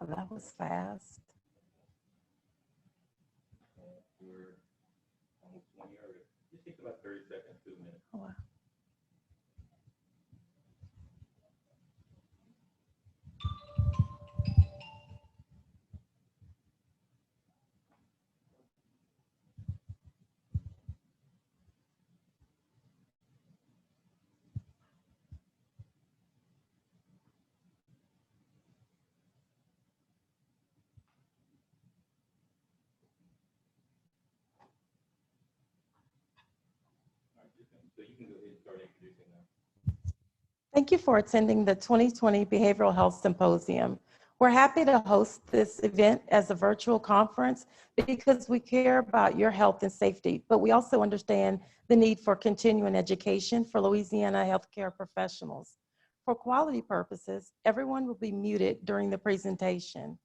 Oh, that was fast. We're almost 20 already. It takes about 30 seconds, 2 minutes. Oh, wow. So you can go ahead and start introducing them. Thank you for attending the 2020 Behavioral Health Symposium. We're happy to host this event as a virtual conference because we care about your health and safety, but we also understand the need for continuing education for Louisiana healthcare professionals. For quality purposes, everyone will be muted during the presentation.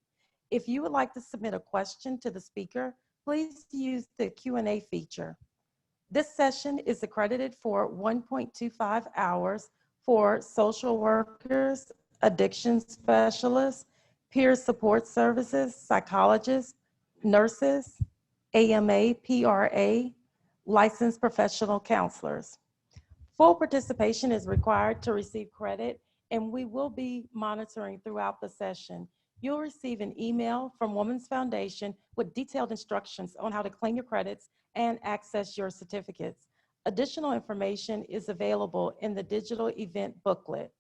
If you would like to submit a question to the speaker, please use the Q&A feature. This session is accredited for 1.25 hours for social workers, addiction specialists, peer support services, psychologists, nurses, AMA, PRA, licensed professional counselors. Full participation is required to receive credit, and we will be monitoring throughout the session. You'll receive an email from Women's Foundation with detailed instructions on how to claim your credits and access your certificates. Additional information is available in the digital event booklet.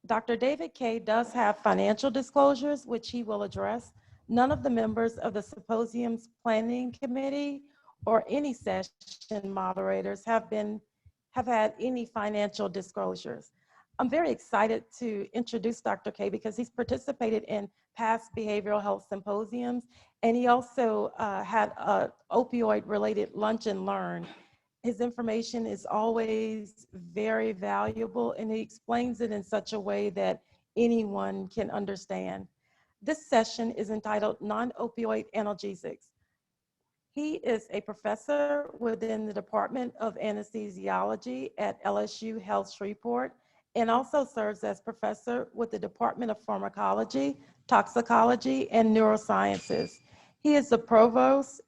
Dr. David Kaye does have financial disclosures, which he will address. None of the members of the Symposium's planning committee or any session moderators have had any financial disclosures. I'm very excited to introduce Dr. Kaye because he's participated in past behavioral health symposiums, and he also had an opioid-related lunch and learn. His information is always very valuable, and he explains it in such a way that anyone can understand. This session is entitled Non-Opioid Analgesics. He is a professor within the Department of Anesthesiology at LSU Health Shreveport, and also serves as professor with the Department of Pharmacology, Toxicology, and Neurosciences. He is the Provost,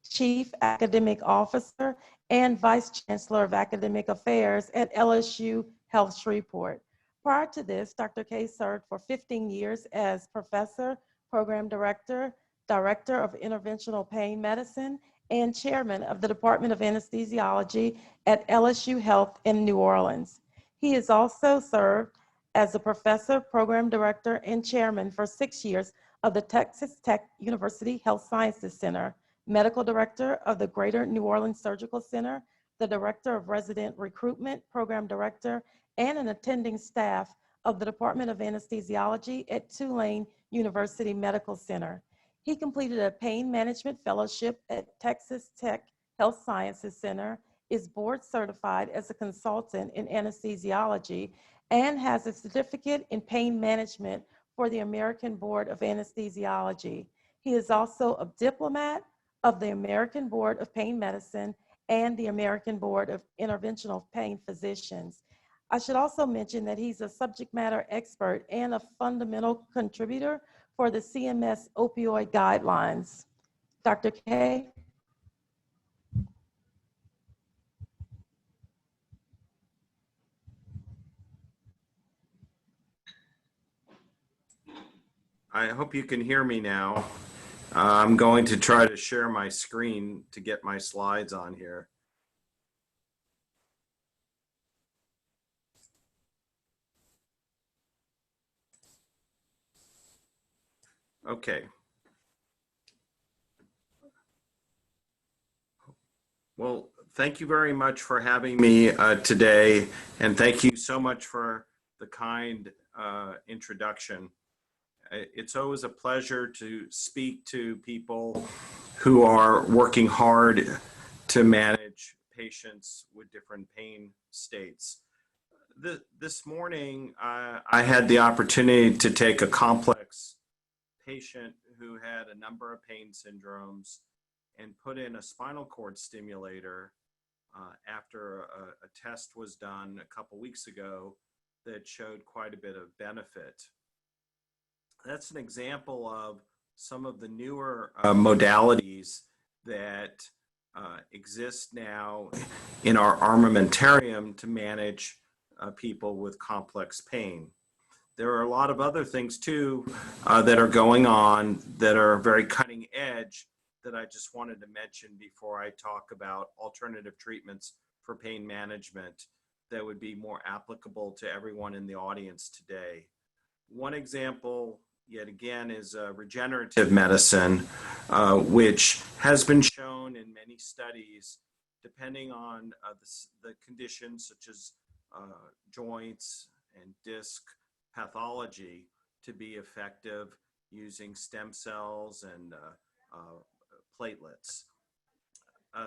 Chief Academic Officer, and Vice Chancellor of Academic Affairs at LSU Health Shreveport. Prior to this, Dr. Kaye served for 15 years as professor, program director, director of interventional pain medicine, and chairman of the Department of Anesthesiology at LSU Health in New Orleans. He has also served as a professor, program director, and chairman for 6 years of the Texas Tech University Health Sciences Center, medical director of the Greater New Orleans Surgical Center, the director of resident recruitment, program director, and an attending staff of the Department of Anesthesiology at Tulane University Medical Center. He completed a pain management fellowship at Texas Tech Health Sciences Center, is board certified as a consultant in anesthesiology, and has a certificate in pain management for the American Board of Anesthesiology. He is also a diplomat of the American Board of Pain Medicine and the American Board of Interventional Pain Physicians. I should also mention that he's a subject matter expert and a fundamental contributor for the CMS opioid guidelines. Dr. Kaye? I hope you can hear me now. I'm going to try to share my screen to get my slides on here. Okay. Well, thank you very much for having me today, and thank you so much for the kind introduction. It's always a pleasure to speak to people who are working hard to manage patients with different pain states. This morning, I had the opportunity to take a complex patient who had a number of pain syndromes and put in a spinal cord stimulator after a test was done a couple weeks ago that showed quite a bit of benefit. That's an example of some of the newer modalities that exist now in our armamentarium to manage people with complex pain. There are a lot of other things too that are going on that are very cutting edge that I just wanted to mention before I talk about alternative treatments for pain management that would be more applicable to everyone in the audience today. One example, yet again, is regenerative medicine, which has been shown in many studies, depending on the conditions such as joints and disc pathology, to be effective using stem cells and platelets.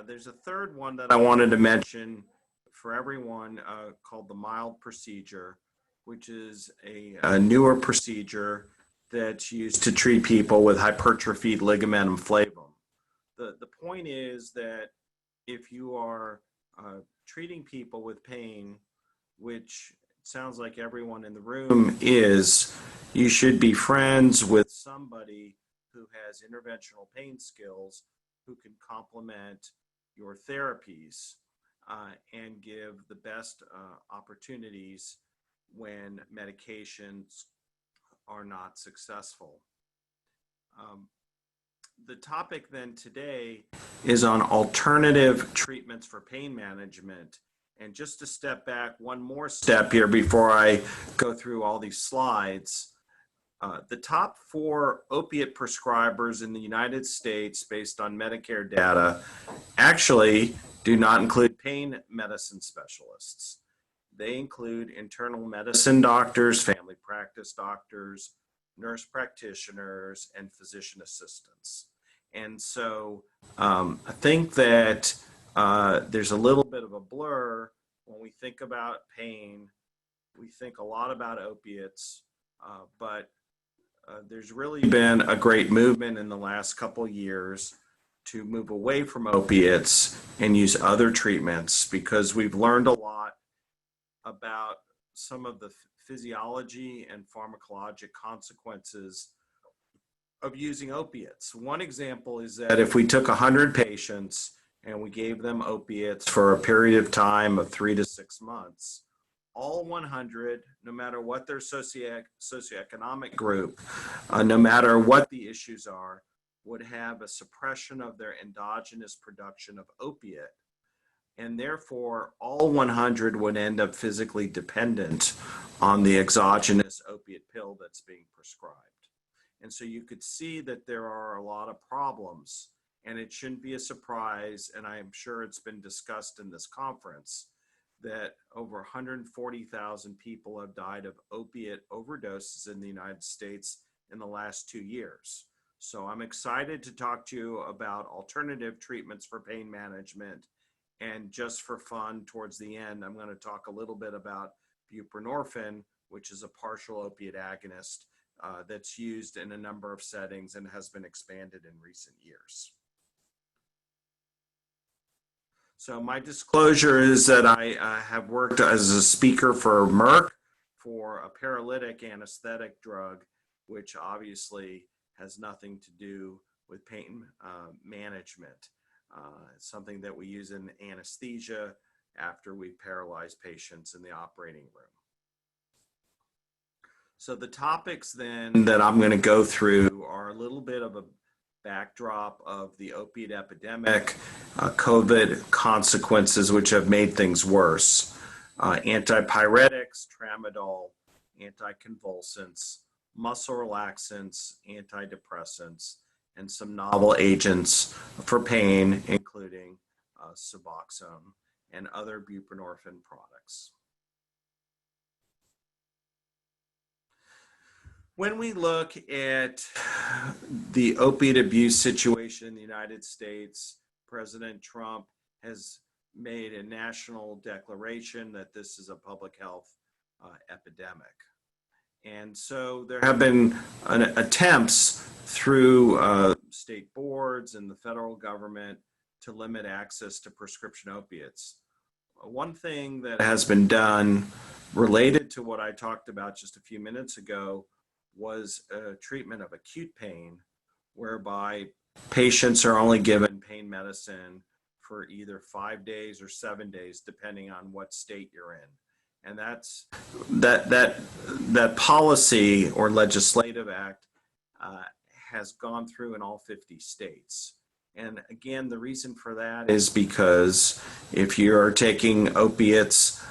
There's a third one that I wanted to mention for everyone called the mild procedure, which is a newer procedure that's used to treat people with hypertrophied ligamentum flavum. The point is that if you are treating people with pain, which sounds like everyone in the room is, you should be friends with somebody who has interventional pain skills who can complement your therapies and give the best opportunities when medications are not successful. The topic then today is on alternative treatments for pain management. And just to step back one more step here before I go through all these slides, the top 4 opiate prescribers in the United States based on Medicare data actually do not include pain medicine specialists. They include internal medicine doctors, family practice doctors, nurse practitioners, and physician assistants. And so I think that there's a little bit of a blur when we think about pain. We think a lot about opiates, but there's really been a great movement in the last couple years to move away from opiates and use other treatments, because we've learned a lot about some of the physiology and pharmacologic consequences of using opiates. One example is that if we took 100 patients and we gave them opiates for a period of time of 3 to 6 months, all 100, no matter what their socioeconomic group, no matter what the issues are, would have a suppression of their endogenous production of opiate. And therefore, all 100 would end up physically dependent on the exogenous opiate pill that's being prescribed. And so you could see that there are a lot of problems, and it shouldn't be a surprise, and I am sure it's been discussed in this conference, that over 140,000 people have died of opiate overdoses in the United States in the last 2 years. So I'm excited to talk to you about alternative treatments for pain management. And just for fun, towards the end, I'm going to talk a little bit about buprenorphine, which is a partial opiate agonist that's used in a number of settings and has been expanded in recent years. So my disclosure is that I have worked as a speaker for Merck for a paralytic anesthetic drug, which obviously has nothing to do with pain management. It's something that we use in anesthesia after we paralyze patients in the operating room. So the topics then that I'm going to go through are a little bit of a backdrop of the opiate epidemic, COVID consequences which have made things worse, antipyretics, tramadol, anticonvulsants, muscle relaxants, antidepressants, and some novel agents for pain, including Suboxone and other buprenorphine products. When we look at the opiate abuse situation in the United States, President Trump has made a national declaration that this is a public health epidemic. And so there have been attempts through state boards and the federal government to limit access to prescription opiates. One thing that has been done related to what I talked about just a few minutes ago was a treatment of acute pain, whereby patients are only given pain medicine for either 5 days or 7 days, depending on what state you're in. And that policy or legislative act has gone through in all 50 states. And again, the reason for that is because if you're taking opiates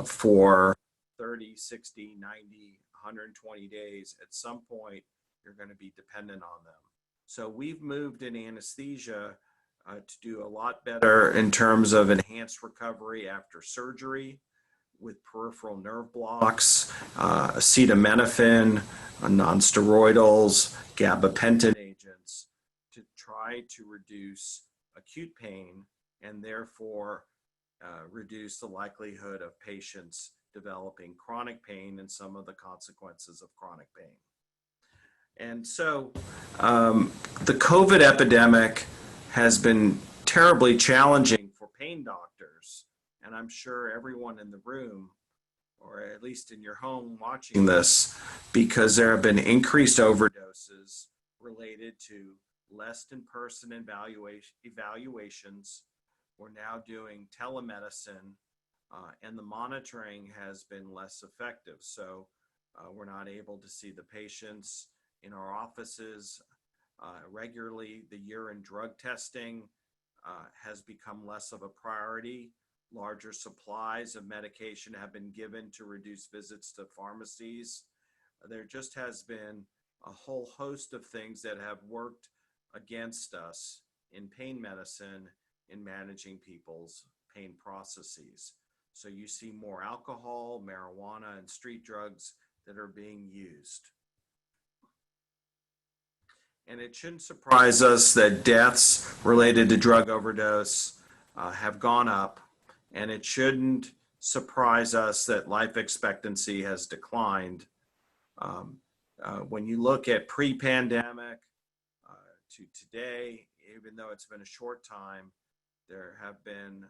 for 30, 60, 90, 120 days, at some point, you're going to be dependent on them. So we've moved in anesthesia to do a lot better in terms of enhanced recovery after surgery with peripheral nerve blocks, acetaminophen, nonsteroidals, gabapentin agents to try to reduce acute pain and therefore reduce the likelihood of patients developing chronic pain and some of the consequences of chronic pain. And so the COVID epidemic has been terribly challenging for pain doctors. And I'm sure everyone in the room, or at least in your home watching this, because there have been increased overdoses related to less in-person evaluations. We're now doing telemedicine, and the monitoring has been less effective. So we're not able to see the patients in our offices regularly. The urine drug testing has become less of a priority. Larger supplies of medication have been given to reduce visits to pharmacies. There just has been a whole host of things that have worked against us in pain medicine in managing people's pain processes. So you see more alcohol, marijuana, and street drugs that are being used. And it shouldn't surprise us that deaths related to drug overdose have gone up. And it shouldn't surprise us that life expectancy has declined. When you look at pre-pandemic to today, even though it's been a short time, there have been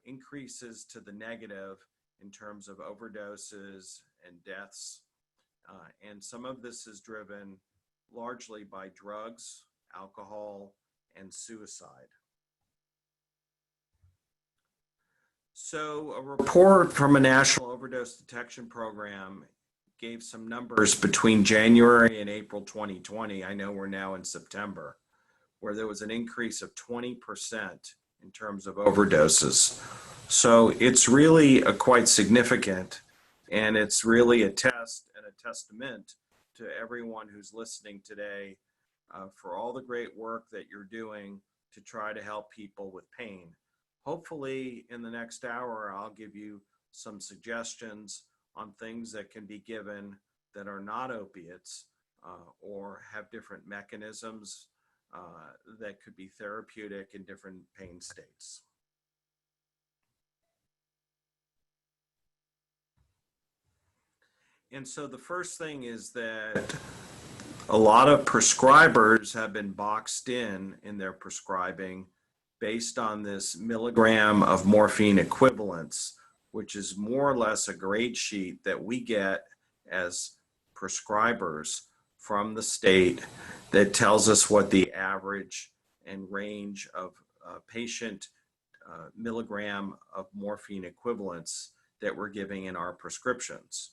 increases to the negative in terms of overdoses and deaths. And some of this is driven largely by drugs, alcohol, and suicide. So a report from a national overdose detection program gave some numbers between January and April 2020. I know we're now in September, where there was an increase of 20% in terms of overdoses. So it's really quite significant, and it's really a test and a testament to everyone who's listening today for all the great work that you're doing to try to help people with pain. Hopefully in the next hour, I'll give you some suggestions on things that can be given that are not opiates or have different mechanisms that could be therapeutic in different pain states. And so the first thing is that a lot of prescribers have been boxed in their prescribing based on this milligram of morphine equivalence, which is more or less a grade sheet that we get as prescribers from the state that tells us what the average and range of patient milligram of morphine equivalence that we're giving in our prescriptions.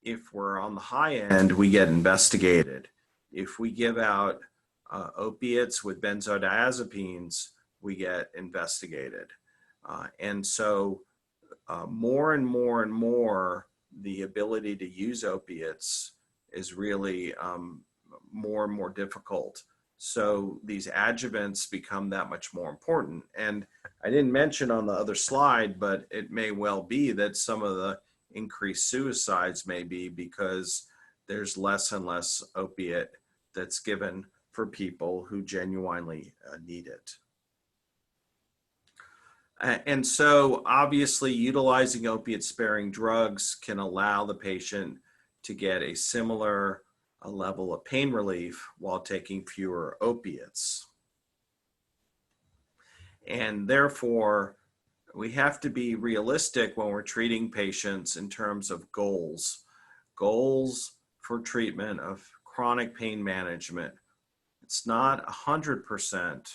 If we're on the high end, we get investigated. If we give out opiates with benzodiazepines, we get investigated. And so more and more and more, the ability to use opiates is really more and more difficult. So these adjuvants become that much more important. And I didn't mention on the other slide, but it may well be that some of the increased suicides may be because there's less and less opiate that's given for people who genuinely need it. And so obviously utilizing opiate sparing drugs can allow the patient to get a similar level of pain relief while taking fewer opiates. And therefore, we have to be realistic when we're treating patients in terms of goals. Goals for treatment of chronic pain management. It's not 100%.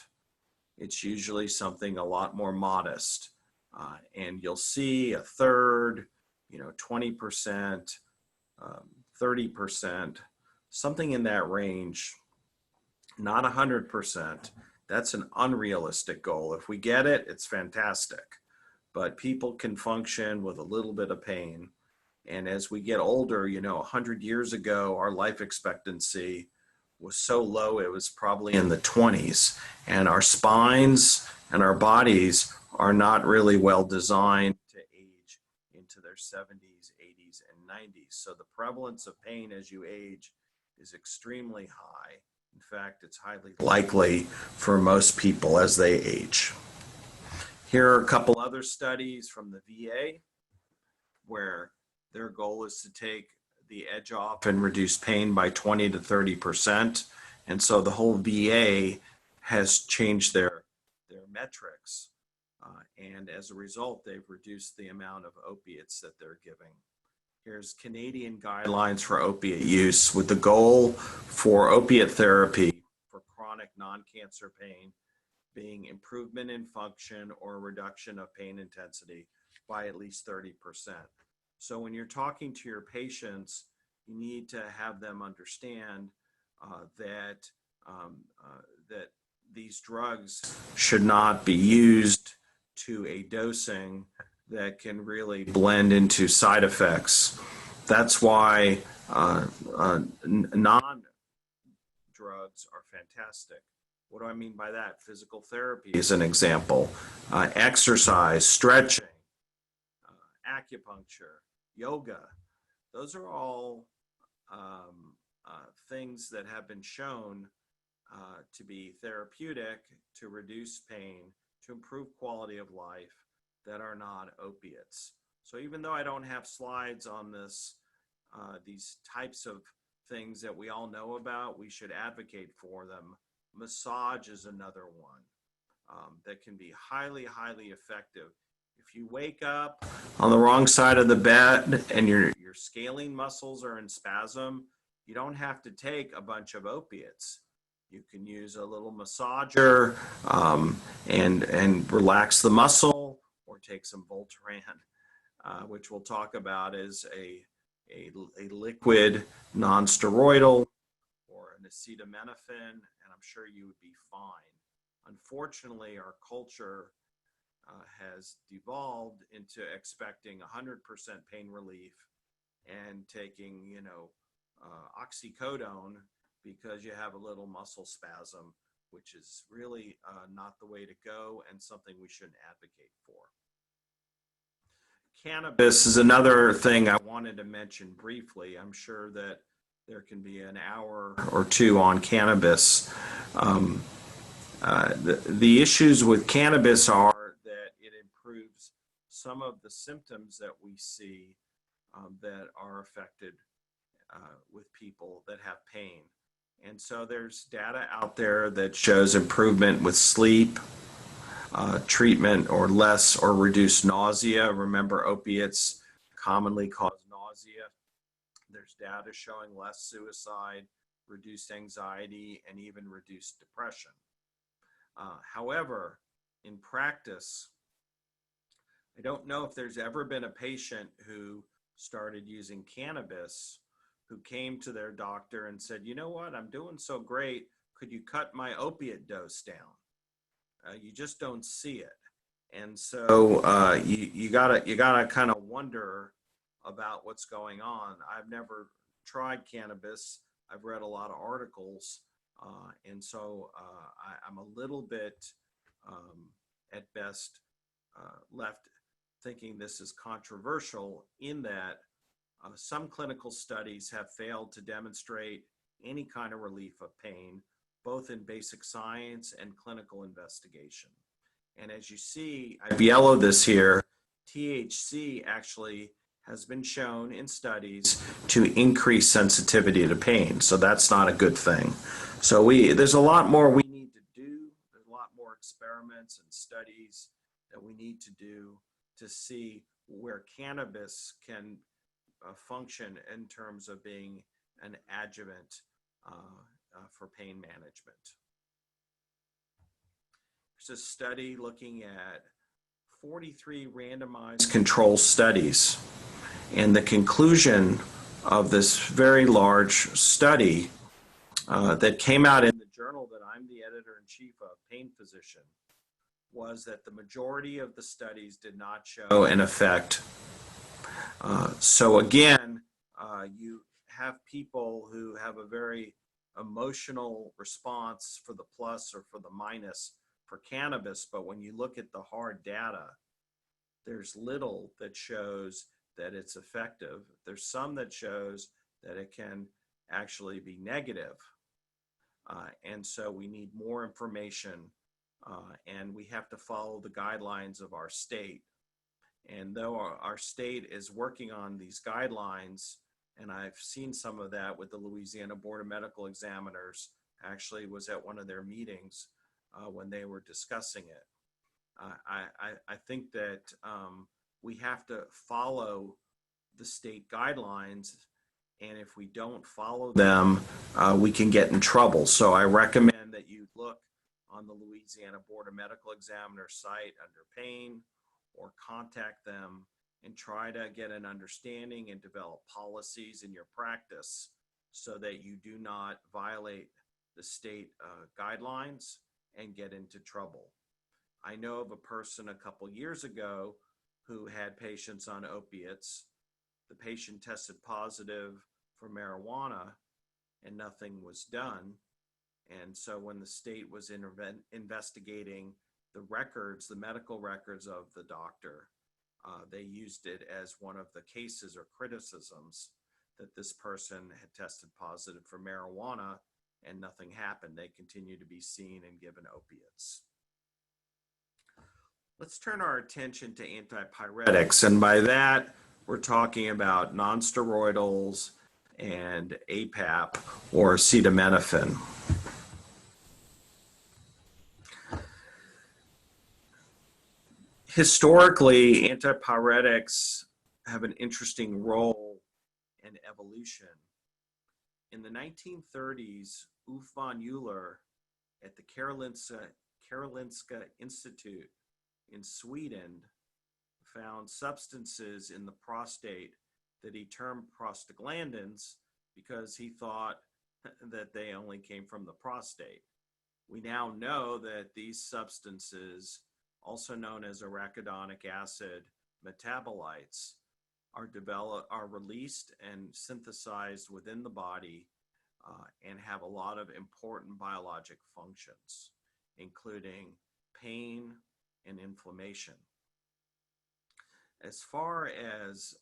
It's usually something a lot more modest. And you'll see a third, 20%, 30%, something in that range, not 100%. That's an unrealistic goal. If we get it, it's fantastic. But people can function with a little bit of pain. And as we get older, 100 years ago, our life expectancy was so low, it was probably in the 20s. And our spines and our bodies are not really well designed to age into their 70s, 80s, and 90s. So the prevalence of pain as you age is extremely high. In fact, it's highly likely for most people as they age. Here are a couple other studies from the VA where their goal is to take the edge off and reduce pain by 20 to 30%. And so the whole VA has changed their metrics. And as a result, they've reduced the amount of opiates that they're giving. Here's Canadian guidelines for opiate use with the goal for opiate therapy for chronic non-cancer pain being improvement in function or reduction of pain intensity by at least 30%. So when you're talking to your patients, you need to have them understand that these drugs should not be used to a dosing that can really blend into side effects. That's why non-drugs are fantastic. What do I mean by that? Physical therapy is an example. Exercise, stretching, acupuncture, yoga. Those are all things that have been shown to be therapeutic, to reduce pain, to improve quality of life that are not opiates. So even though I don't have slides on this, these types of things that we all know about, we should advocate for them. Massage is another one that can be highly, highly effective. If you wake up on the wrong side of the bed and your scaling muscles are in spasm, you don't have to take a bunch of opiates. You can use a little massager and relax the muscle, or take some Voltaren, which we'll talk about as a liquid non-steroidal, or an acetaminophen, and I'm sure you would be fine. Unfortunately, our culture has devolved into expecting 100% pain relief and taking, oxycodone because you have a little muscle spasm, which is really not the way to go and something we shouldn't advocate for. Cannabis is another thing I wanted to mention briefly. I'm sure that there can be an hour or two on cannabis. The issues with cannabis are that it improves some of the symptoms that we see that are affected with people that have pain. And so there's data out there that shows improvement with sleep, treatment or less or reduced nausea. Remember, opiates commonly cause nausea. There's data showing less suicide, reduced anxiety, and even reduced depression. However, in practice, I don't know if there's ever been a patient who started using cannabis who came to their doctor and said, you know what, I'm doing so great, could you cut my opiate dose down? You just don't see it. And so you gotta kind of wonder about what's going on. I've never tried cannabis. I've read a lot of articles. And so I'm a little bit, at best, left thinking this is controversial in that some clinical studies have failed to demonstrate any kind of relief of pain, both in basic science and clinical investigation. And as you see, I've yellowed this here, THC actually has been shown in studies to increase sensitivity to pain. So that's not a good thing. So there's a lot more we need to do. There's a lot more experiments and studies that we need to do to see where cannabis can function in terms of being an adjuvant for pain management. There's a study looking at 43 randomized control studies, and the conclusion of this very large study that came out in the journal that I'm the editor-in-chief of, Pain Physician, was that the majority of the studies did not show an effect. So again, you have people who have a very emotional response for the plus or for the minus for cannabis, but when you look at the hard data, there's little that shows that it's effective. There's some that shows that it can actually be negative. And so we need more information, and we have to follow the guidelines of our state. And though our state is working on these guidelines, and I've seen some of that with the Louisiana Board of Medical Examiners, actually was at one of their meetings when they were discussing it. I think that we have to follow the state guidelines, and if we don't follow them, we can get in trouble. So I recommend that you look on the Louisiana Board of Medical Examiners site under pain, or contact them and try to get an understanding and develop policies in your practice so that you do not violate the state guidelines and get into trouble. I know of a person a couple years ago who had patients on opiates. The patient tested positive for marijuana and nothing was done. And so when the state was investigating the records, the medical records of the doctor, they used it as one of the cases or criticisms that this person had tested positive for marijuana and nothing happened. They continue to be seen and given opiates. Let's turn our attention to antipyretics, and by that we're talking about nonsteroidals and APAP or acetaminophen. Historically, antipyretics have an interesting role in evolution. In the 1930s, Ulf von Euler at the Karolinska Institute in Sweden found substances in the prostate that he termed prostaglandins because he thought that they only came from the prostate. We now know that these substances, also known as arachidonic acid metabolites, are released and synthesized within the body and have a lot of important biologic functions, including pain and inflammation. As far as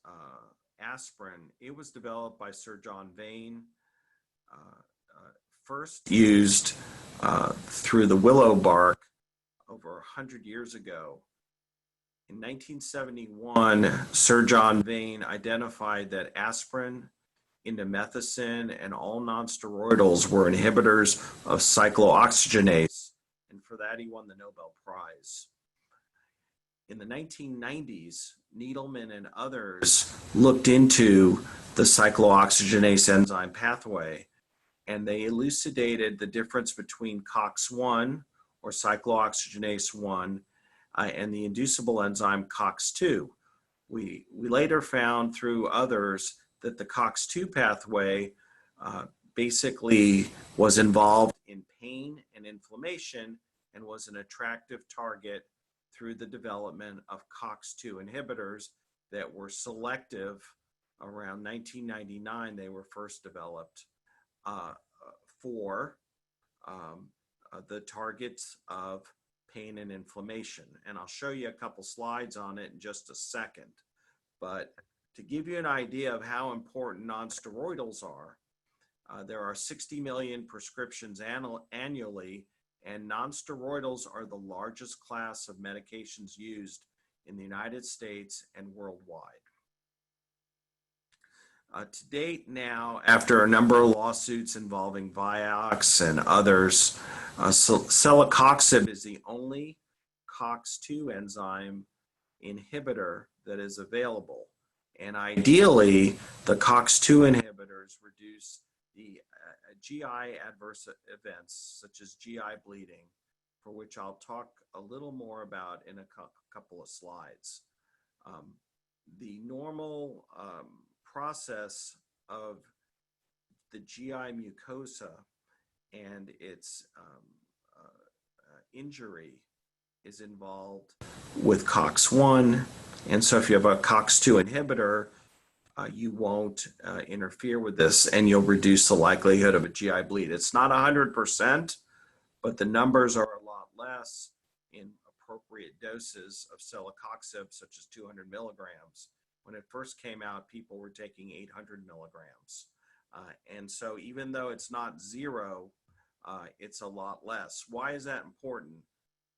aspirin, it was developed by Sir John Vane, first used through the willow bark over 100 years ago. In 1971, Sir John Vane identified that aspirin, indomethacin, and all nonsteroidals were inhibitors of cyclooxygenase, and for that he won the Nobel Prize. In the 1990s, Needleman and others looked into the cyclooxygenase enzyme pathway, and they elucidated the difference between COX-1 or cyclooxygenase 1 and the inducible enzyme COX-2. We later found through others that the COX-2 pathway basically was involved in pain and inflammation and was an attractive target through the development of COX-2 inhibitors that were selective. Around 1999, they were first developed for the targets of pain and inflammation. And I'll show you a couple slides on it in just a second. But to give you an idea of how important nonsteroidals are, there are 60 million prescriptions annually, and nonsteroidals are the largest class of medications used in the United States and worldwide. To date now, after a number of lawsuits involving Vioxx and others, celecoxib is the only COX-2 enzyme inhibitor that is available. And ideally, the COX-2 inhibitors reduce the GI adverse events, such as GI bleeding, for which I'll talk a little more about in a couple of slides. The normal process of the GI mucosa and its injury is involved with COX-1. And so if you have a COX-2 inhibitor, you won't interfere with this, and you'll reduce the likelihood of a GI bleed. It's not 100%, but the numbers are a lot less in appropriate doses of celecoxib, such as 200 milligrams. When it first came out, people were taking 800 milligrams. And so even though it's not zero, it's a lot less. Why is that important?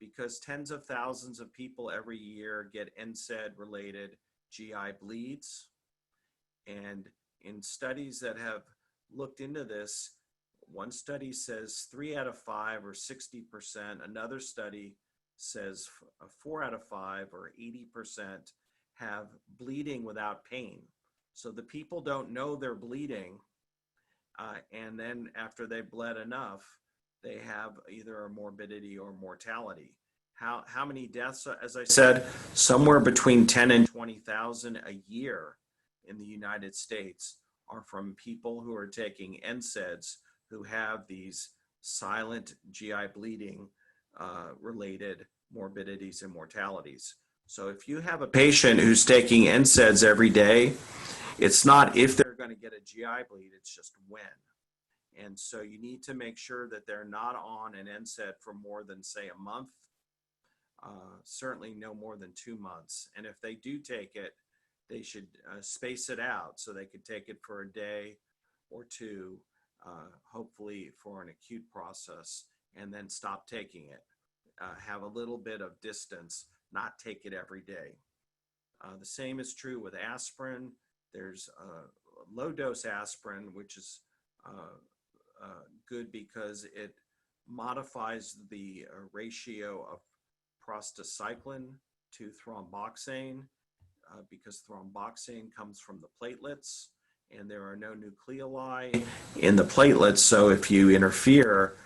Because tens of thousands of people every year get NSAID-related GI bleeds. And in studies that have looked into this, one study says 3 out of 5 or 60%. Another study says 4 out of 5 or 80% have bleeding without pain. So the people don't know they're bleeding. And then after they bled enough, they have either a morbidity or mortality. How many deaths? As I said, somewhere between 10 and 20,000 a year in the United States are from people who are taking NSAIDs who have these silent GI bleeding related morbidities and mortalities. So if you have a patient who's taking NSAIDs every day, it's not if they're going to get a GI bleed, it's just when. And so you need to make sure that they're not on an NSAID for more than, say, a month, certainly no more than 2 months. And if they do take it, they should space it out so they could take it for a day or two, hopefully for an acute process, and then stop taking it. Have a little bit of distance, not take it every day. The same is true with aspirin. There's low-dose aspirin, which is good because it modifies the ratio of prostacyclin to thromboxane, because thromboxane comes from the platelets, and there are no nucleoli in the platelets. So if you interfere,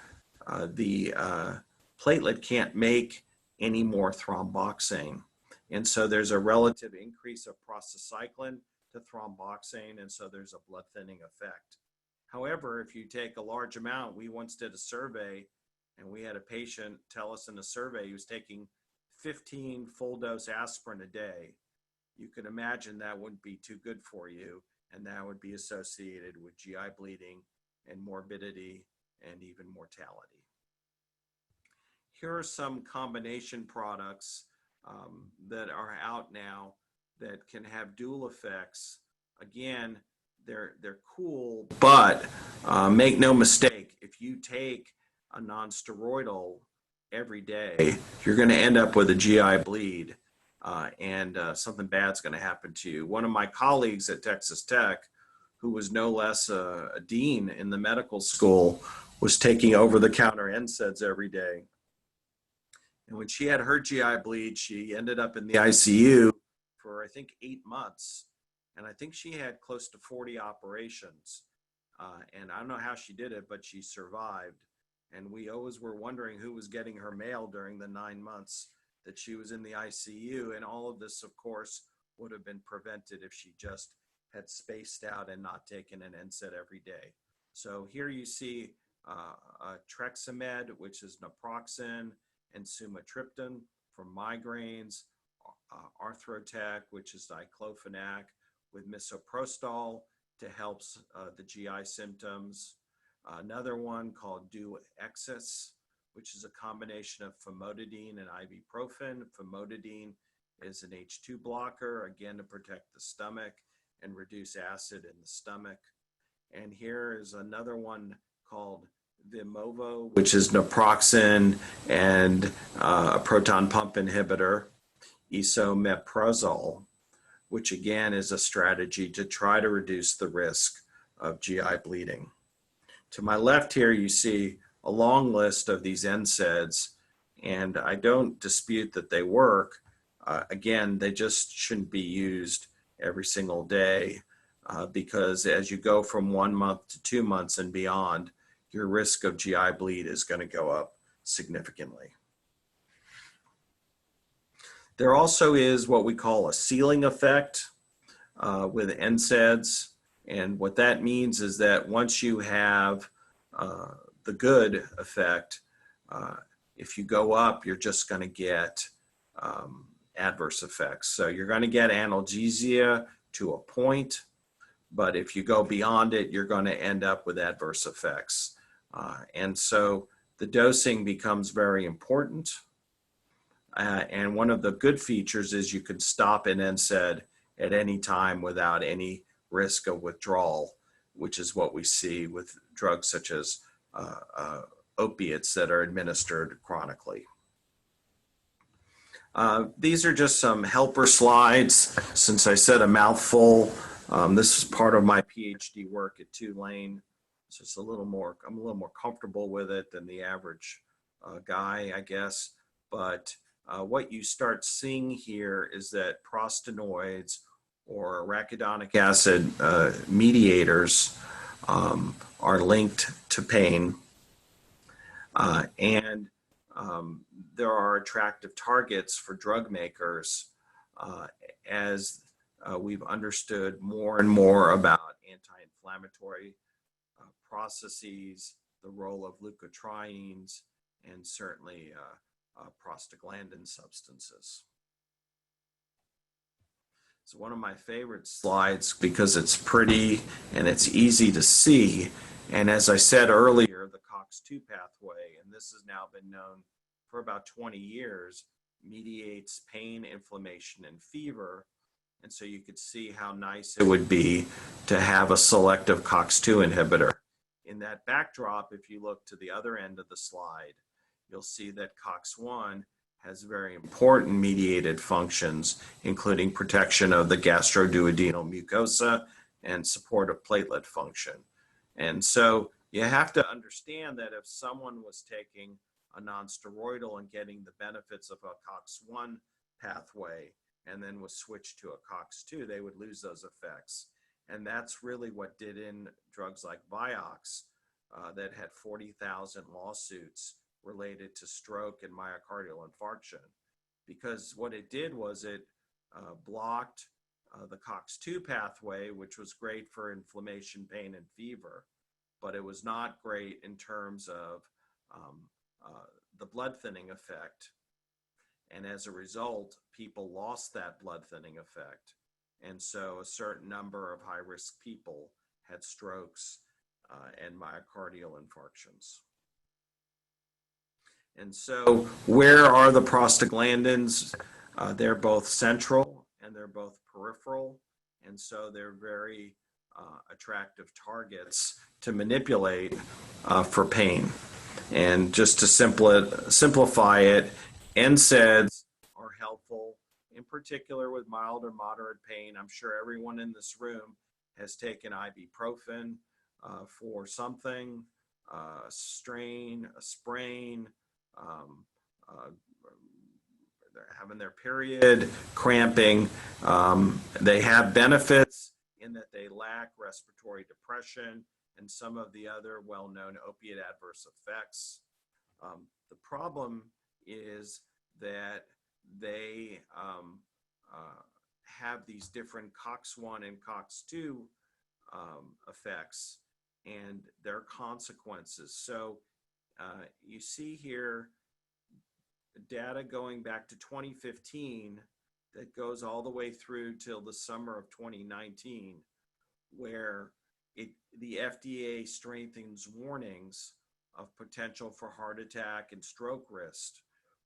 the platelet can't make any more thromboxane. And so there's a relative increase of prostacyclin to thromboxane, and so there's a blood thinning effect. However, if you take a large amount, we once did a survey, and we had a patient tell us in the survey he was taking 15 full-dose aspirin a day. You could imagine that wouldn't be too good for you, and that would be associated with GI bleeding and morbidity and even mortality. Here are some combination products that are out now that can have dual effects. Again, they're cool, but make no mistake, if you take a non-steroidal every day, you're going to end up with a GI bleed, and something bad's going to happen to you. One of my colleagues at Texas Tech, who was no less a dean in the medical school, was taking over-the-counter NSAIDs every day. And when she had her GI bleed, she ended up in the ICU for, I think, 8 months. And I think she had close to 40 operations. And I don't know how she did it, but she survived. And we always were wondering who was getting her mail during the 9 months that she was in the ICU. And all of this, of course, would have been prevented if she just had spaced out and not taken an NSAID every day. So here you see Trexamed, which is naproxen, and sumatriptan for migraines, Arthrotec, which is diclofenac, with misoprostol to help the GI symptoms. Another one called Duexis, which is a combination of famotidine and ibuprofen. Famotidine is an H2 blocker, again to protect the stomach and reduce acid in the stomach. And here is another one called Vimovo, which is naproxen and a proton pump inhibitor, esomeprazole. which again is a strategy to try to reduce the risk of GI bleeding. To my left here, you see a long list of these NSAIDs, and I don't dispute that they work. Again, they just shouldn't be used every single day because as you go from 1 month to 2 months and beyond, your risk of GI bleed is going to go up significantly. There also is what we call a ceiling effect with NSAIDs. And what that means is that once you have the good effect, if you go up, you're just going to get adverse effects. So you're going to get analgesia to a point, but if you go beyond it, you're going to end up with adverse effects. And so the dosing becomes very important. And one of the good features is you can stop an NSAID at any time without any risk of withdrawal, which is what we see with drugs such as opiates that are administered chronically. These are just some helper slides. Since I said a mouthful, this is part of my Ph.D. work at Tulane. So it's I'm a little more comfortable with it than the average guy, I guess. But what you start seeing here is that prostanoids or arachidonic acid mediators are linked to pain. And there are attractive targets for drug makers as we've understood more and more about anti-inflammatory processes, the role of leukotrienes, and certainly prostaglandin substances. It's one of my favorite slides because it's pretty and it's easy to see. And as I said earlier, the COX-2 pathway, and this has now been known for about 20 years, mediates pain, inflammation, and fever. And so you could see how nice it would be to have a selective COX-2 inhibitor. In that backdrop, if you look to the other end of the slide, you'll see that COX-1 has very important mediated functions, including protection of the gastroduodenal mucosa and support of platelet function. And so you have to understand that if someone was taking a nonsteroidal and getting the benefits of a COX-1 pathway and then was switched to a COX-2, they would lose those effects. And that's really what did in drugs like Vioxx that had 40,000 lawsuits related to stroke and myocardial infarction. Because what it did was it blocked the COX-2 pathway, which was great for inflammation, pain, and fever, but it was not great in terms of the blood thinning effect. And as a result, people lost that blood thinning effect. And so a certain number of high-risk people had strokes and myocardial infarctions. And so where are the prostaglandins? They're both central and they're both peripheral. And so they're very attractive targets to manipulate for pain. And just to simplify it, NSAIDs are helpful, in particular with mild or moderate pain. I'm sure everyone in this room has taken ibuprofen for something, a strain, a sprain, they're having their period, cramping. They have benefits in that they lack respiratory depression and some of the other well-known opiate adverse effects. The problem is that they have these different COX-1 and COX-2 effects and their consequences. So you see here data going back to 2015 that goes all the way through till the summer of 2019, where the FDA strengthens warnings of potential for heart attack and stroke risk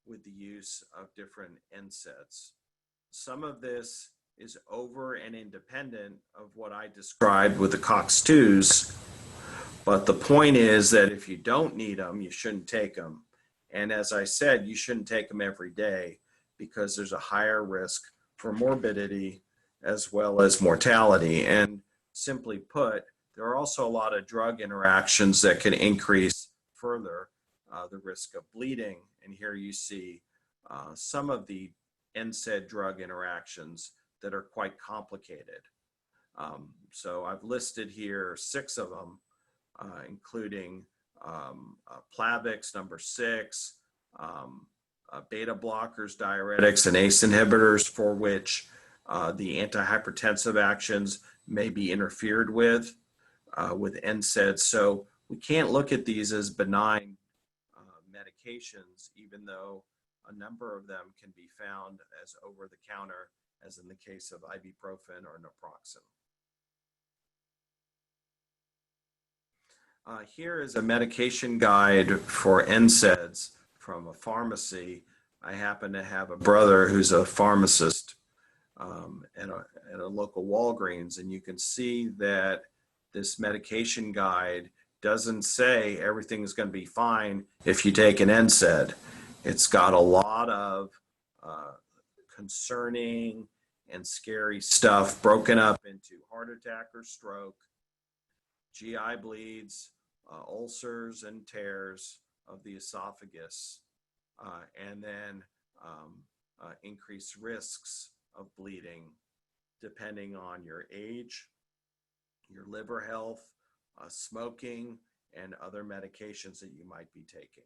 with the use of different NSAIDs. Some of this is over and independent of what I described with the COX-2s, but the point is that if you don't need them, you shouldn't take them. And as I said, you shouldn't take them every day because there's a higher risk for morbidity as well as mortality. And simply put, there are also a lot of drug interactions that can increase further the risk of bleeding. And here you see some of the NSAID drug interactions that are quite complicated. So I've listed here 6 of them, including Plavix, number 6, beta blockers, diuretics, and ACE inhibitors, for which the antihypertensive actions may be interfered with NSAIDs. So we can't look at these as benign medications, even though a number of them can be found as over-the-counter, as in the case of ibuprofen or naproxen. Here is a medication guide for NSAIDs from a pharmacy. I happen to have a brother who's a pharmacist at a local Walgreens, and you can see that this medication guide doesn't say everything's going to be fine if you take an NSAID. It's got a lot of concerning and scary stuff broken up into heart attack or stroke, GI bleeds, ulcers and tears of the esophagus, and then increased risks of bleeding depending on your age, your liver health, smoking, and other medications that you might be taking.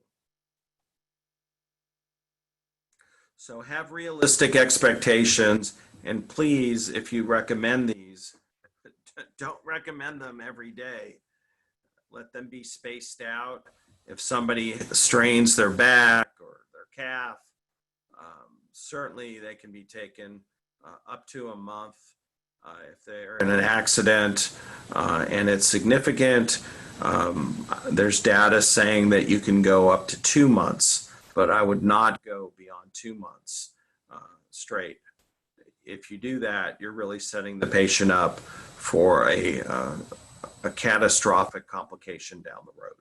So have realistic expectations, and please, if you recommend these, don't recommend them every day. Let them be spaced out. If somebody strains their back or their calf, certainly they can be taken up to a month. If they're in an accident and it's significant, there's data saying that you can go up to 2 months, but I would not go beyond 2 months straight. If you do that, you're really setting the patient up for a catastrophic complication down the road.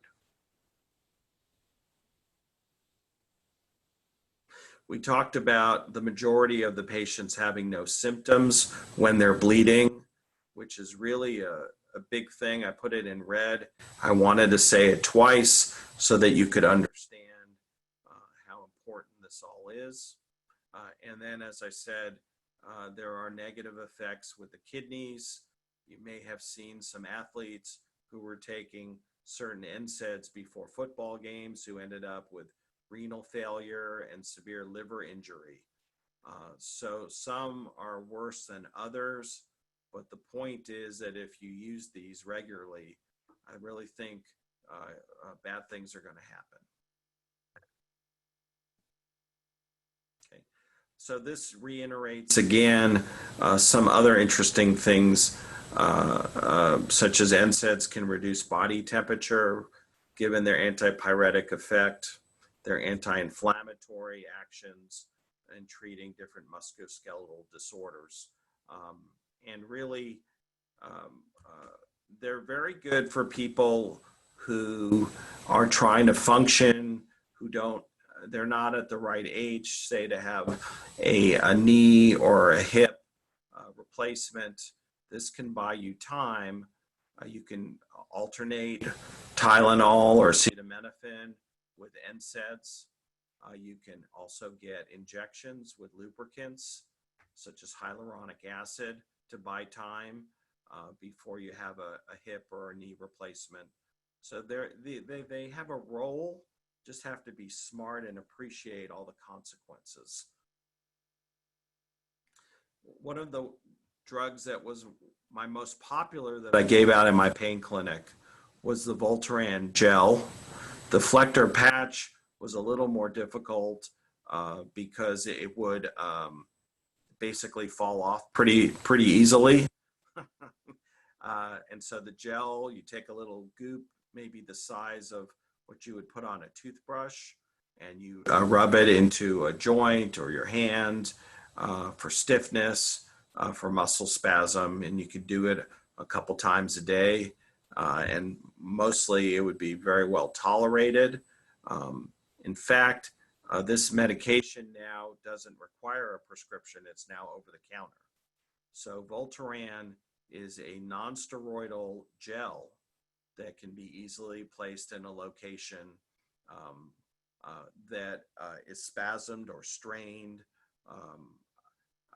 We talked about the majority of the patients having no symptoms when they're bleeding, which is really a big thing. I put it in red. I wanted to say it twice so that you could understand how important this all is. And then, as I said, there are negative effects with the kidneys. You may have seen some athletes who were taking certain NSAIDs before football games who ended up with renal failure and severe liver injury. So some are worse than others, but the point is that if you use these regularly, I really think bad things are going to happen. Okay, so this reiterates again some other interesting things, such as NSAIDs can reduce body temperature given their antipyretic effect, their anti-inflammatory actions in treating different musculoskeletal disorders. And really, they're very good for people who are trying to function, they're not at the right age, say, to have a knee or a hip replacement. This can buy you time. You can alternate Tylenol or acetaminophen with NSAIDs. You can also get injections with lubricants, such as hyaluronic acid, to buy time before you have a hip or a knee replacement. So they have a role, just have to be smart and appreciate all the consequences. One of the drugs that was my most popular that I gave out in my pain clinic was the Voltaren gel. The Flector patch was a little more difficult because it would basically fall off pretty easily. And so the gel, you take a little goop, maybe the size of what you would put on a toothbrush, and you rub it into a joint or your hand for stiffness, for muscle spasm, and you could do it a couple times a day. And mostly it would be very well tolerated. In fact, this medication now doesn't require a prescription. It's now over the counter. So Voltaren is a non-steroidal gel that can be easily placed in a location that is spasmed or strained.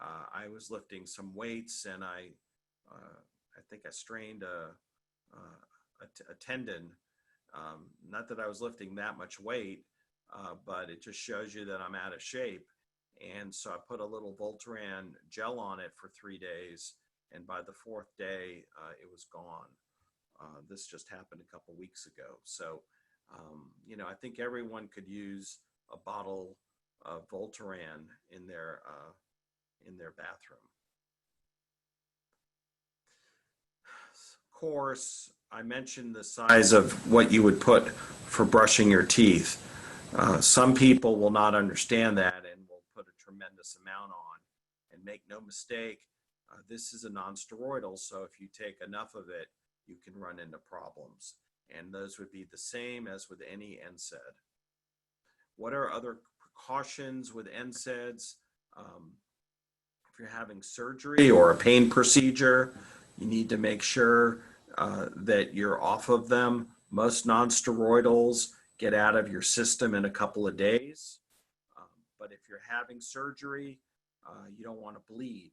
I was lifting some weights, and I think I strained a tendon. Not that I was lifting that much weight, but it just shows you that I'm out of shape. And so I put a little Voltaren gel on it for 3 days, and by the 4th day, it was gone. This just happened a couple weeks ago. So, you know, I think everyone could use a bottle of Voltaren in their bathroom. Of course, I mentioned the size of what you would put for brushing your teeth. Some people will not understand that and will put a tremendous amount on. And make no mistake, this is a non-steroidal, so if you take enough of it, you can run into problems. And those would be the same as with any NSAID. What are other precautions with NSAIDs? If you're having surgery or a pain procedure, you need to make sure that you're off of them. Most non-steroidals get out of your system in a couple of days. But if you're having surgery, you don't want to bleed.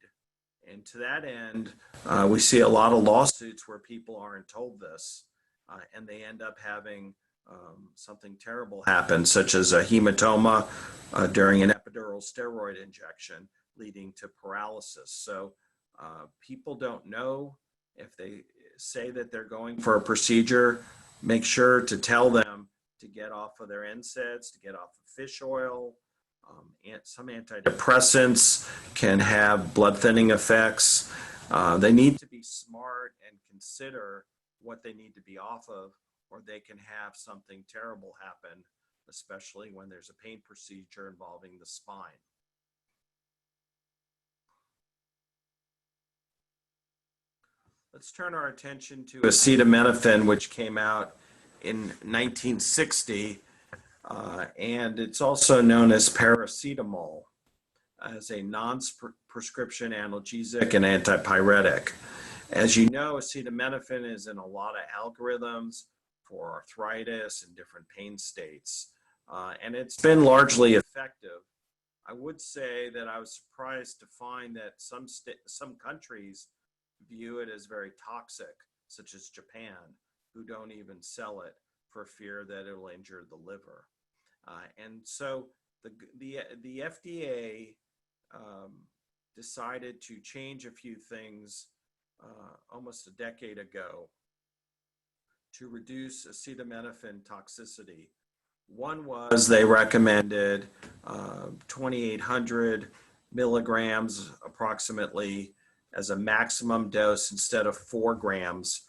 And to that end, we see a lot of lawsuits where people aren't told this, and they end up having something terrible happen, such as a hematoma during an epidural steroid injection, leading to paralysis. So people don't know. If they say that they're going for a procedure, make sure to tell them to get off of their NSAIDs, to get off of fish oil. Some antidepressants can have blood thinning effects. They need to be smart and consider what they need to be off of, or they can have something terrible happen, especially when there's a pain procedure involving the spine. Let's turn our attention to acetaminophen, which came out in 1960, and it's also known as paracetamol, as a non-prescription analgesic and antipyretic. As you know, acetaminophen is in a lot of algorithms for arthritis and different pain states, and it's been largely effective. I would say that I was surprised to find that some countries view it as very toxic, such as Japan, who don't even sell it for fear that it'll injure the liver. And so the FDA decided to change a few things almost a decade ago to reduce acetaminophen toxicity. One was they recommended 2,800 milligrams approximately as a maximum dose instead of 4 grams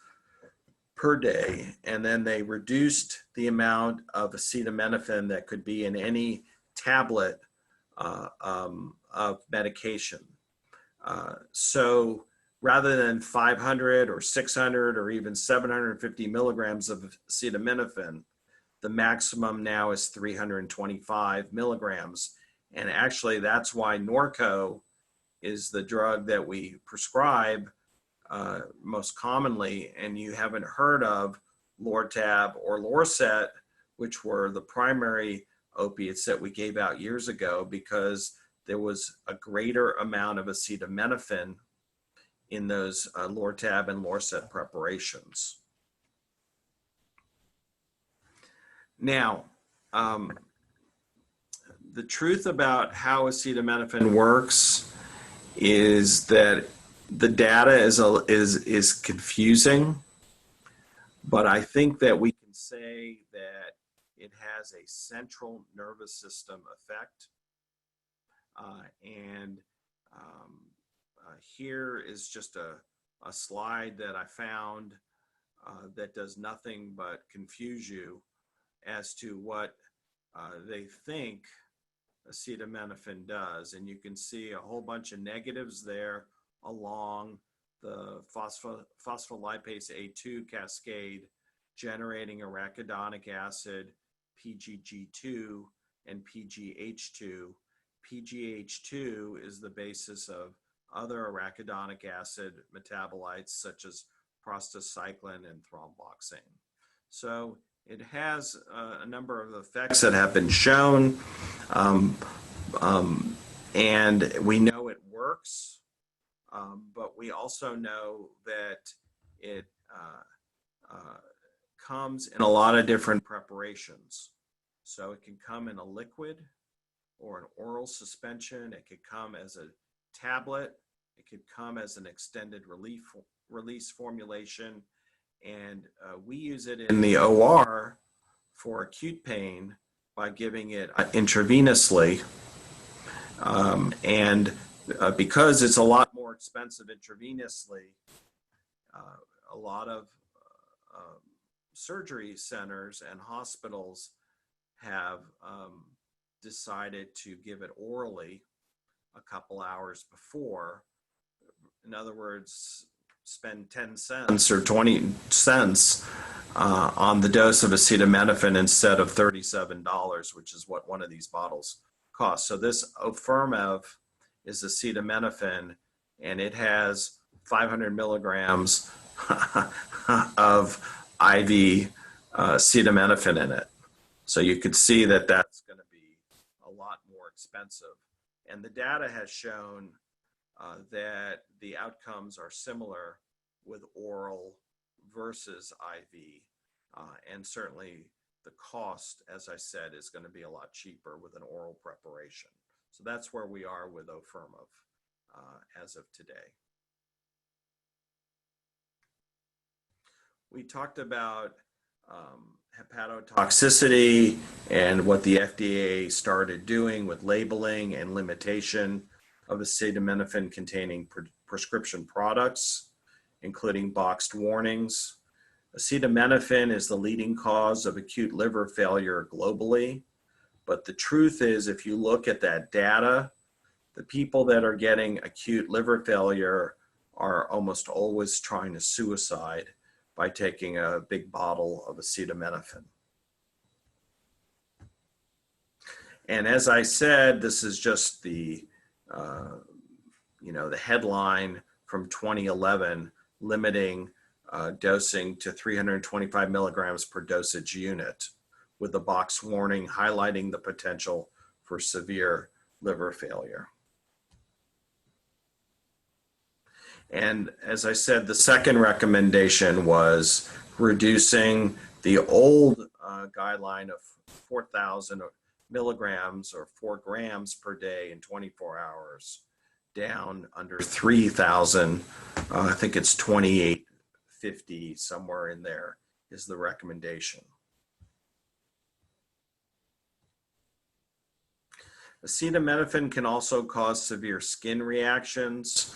per day. And then they reduced the amount of acetaminophen that could be in any tablet of medication. So rather than 500 or 600 or even 750 milligrams of acetaminophen, the maximum now is 325 milligrams. And actually, that's why Norco is the drug that we prescribe most commonly, and you haven't heard of Lortab or Lorcet, which were the primary opiates that we gave out years ago, because there was a greater amount of acetaminophen in those Lortab and Lorcet preparations. Now, the truth about how acetaminophen works is that the data is confusing, but I think that we can say that it has a central nervous system effect. Here is just a slide that I found that does nothing but confuse you as to what they think acetaminophen does. And you can see a whole bunch of negatives there along the phospholipase A2 cascade, generating arachidonic acid, PGG2, and PGH2. PGH2 is the basis of other arachidonic acid metabolites such as prostacyclin and thromboxane. So it has a number of effects that have been shown, and we know it works, but we also know that it comes in a lot of different preparations. So it can come in a liquid or an oral suspension. It could come as a tablet. It could come as an extended release formulation. And we use it in the OR for acute pain by giving it intravenously. Because it's a lot more expensive intravenously, a lot of surgery centers and hospitals have decided to give it orally a couple hours before. In other words, spend 10 cents or 20 cents on the dose of acetaminophen instead of $37, which is what one of these bottles costs. So this Ofirmev is acetaminophen, and it has 500 milligrams of IV acetaminophen in it. So you could see that that's going to be a lot more expensive. And the data has shown that the outcomes are similar with oral versus IV. And certainly the cost, as I said, is going to be a lot cheaper with an oral preparation. So that's where we are with Ofirmev as of today. We talked about hepatotoxicity and what the FDA started doing with labeling and limitation of acetaminophen containing prescription products, including boxed warnings. Acetaminophen is the leading cause of acute liver failure globally. But the truth is, if you look at that data, the people that are getting acute liver failure are almost always trying to suicide by taking a big bottle of acetaminophen. And as I said, this is just the, the headline from 2011 limiting dosing to 325 milligrams per dosage unit, with the box warning highlighting the potential for severe liver failure. And as I said, the second recommendation was reducing the old guideline of 4,000 milligrams or 4 grams per day in 24 hours down under 3,000. I think it's 2,850, somewhere in there is the recommendation. Acetaminophen can also cause severe skin reactions.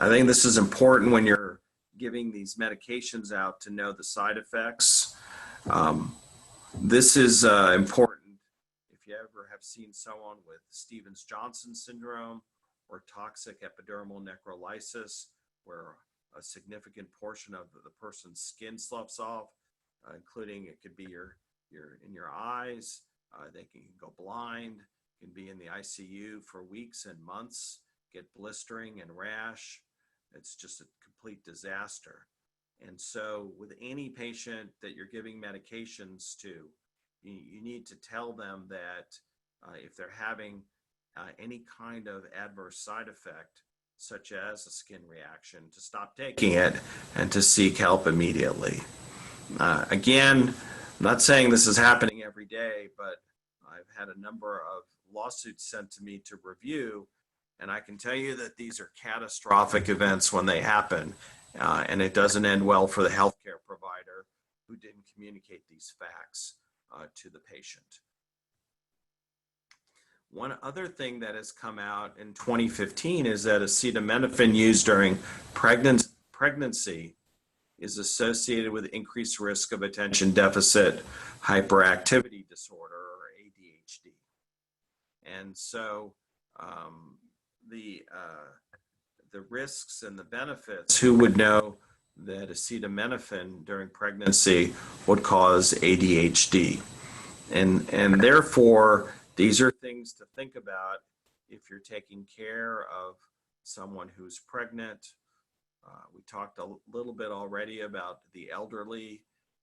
I think this is important when you're giving these medications out to know the side effects. This is important if you ever have seen someone with Stevens-Johnson syndrome or toxic epidermal necrolysis, where a significant portion of the person's skin sloughs off, including it could be in your eyes. They can go blind, can be in the ICU for weeks and months, get blistering and rash. It's just a complete disaster. And so with any patient that you're giving medications to, you need to tell them that if they're having any kind of adverse side effect, such as a skin reaction, to stop taking it and to seek help immediately. Again, I'm not saying this is happening every day, but I've had a number of lawsuits sent to me to review, and I can tell you that these are catastrophic events when they happen, and it doesn't end well for the healthcare provider who didn't communicate these facts to the patient. One other thing that has come out in 2015 is that acetaminophen used during pregnancy is associated with increased risk of attention deficit hyperactivity disorder, or ADHD. And so the risks and the benefits, who would know that acetaminophen during pregnancy would cause ADHD? And therefore, these are things to think about if you're taking care of someone who's pregnant. We talked a little bit already about the elderly,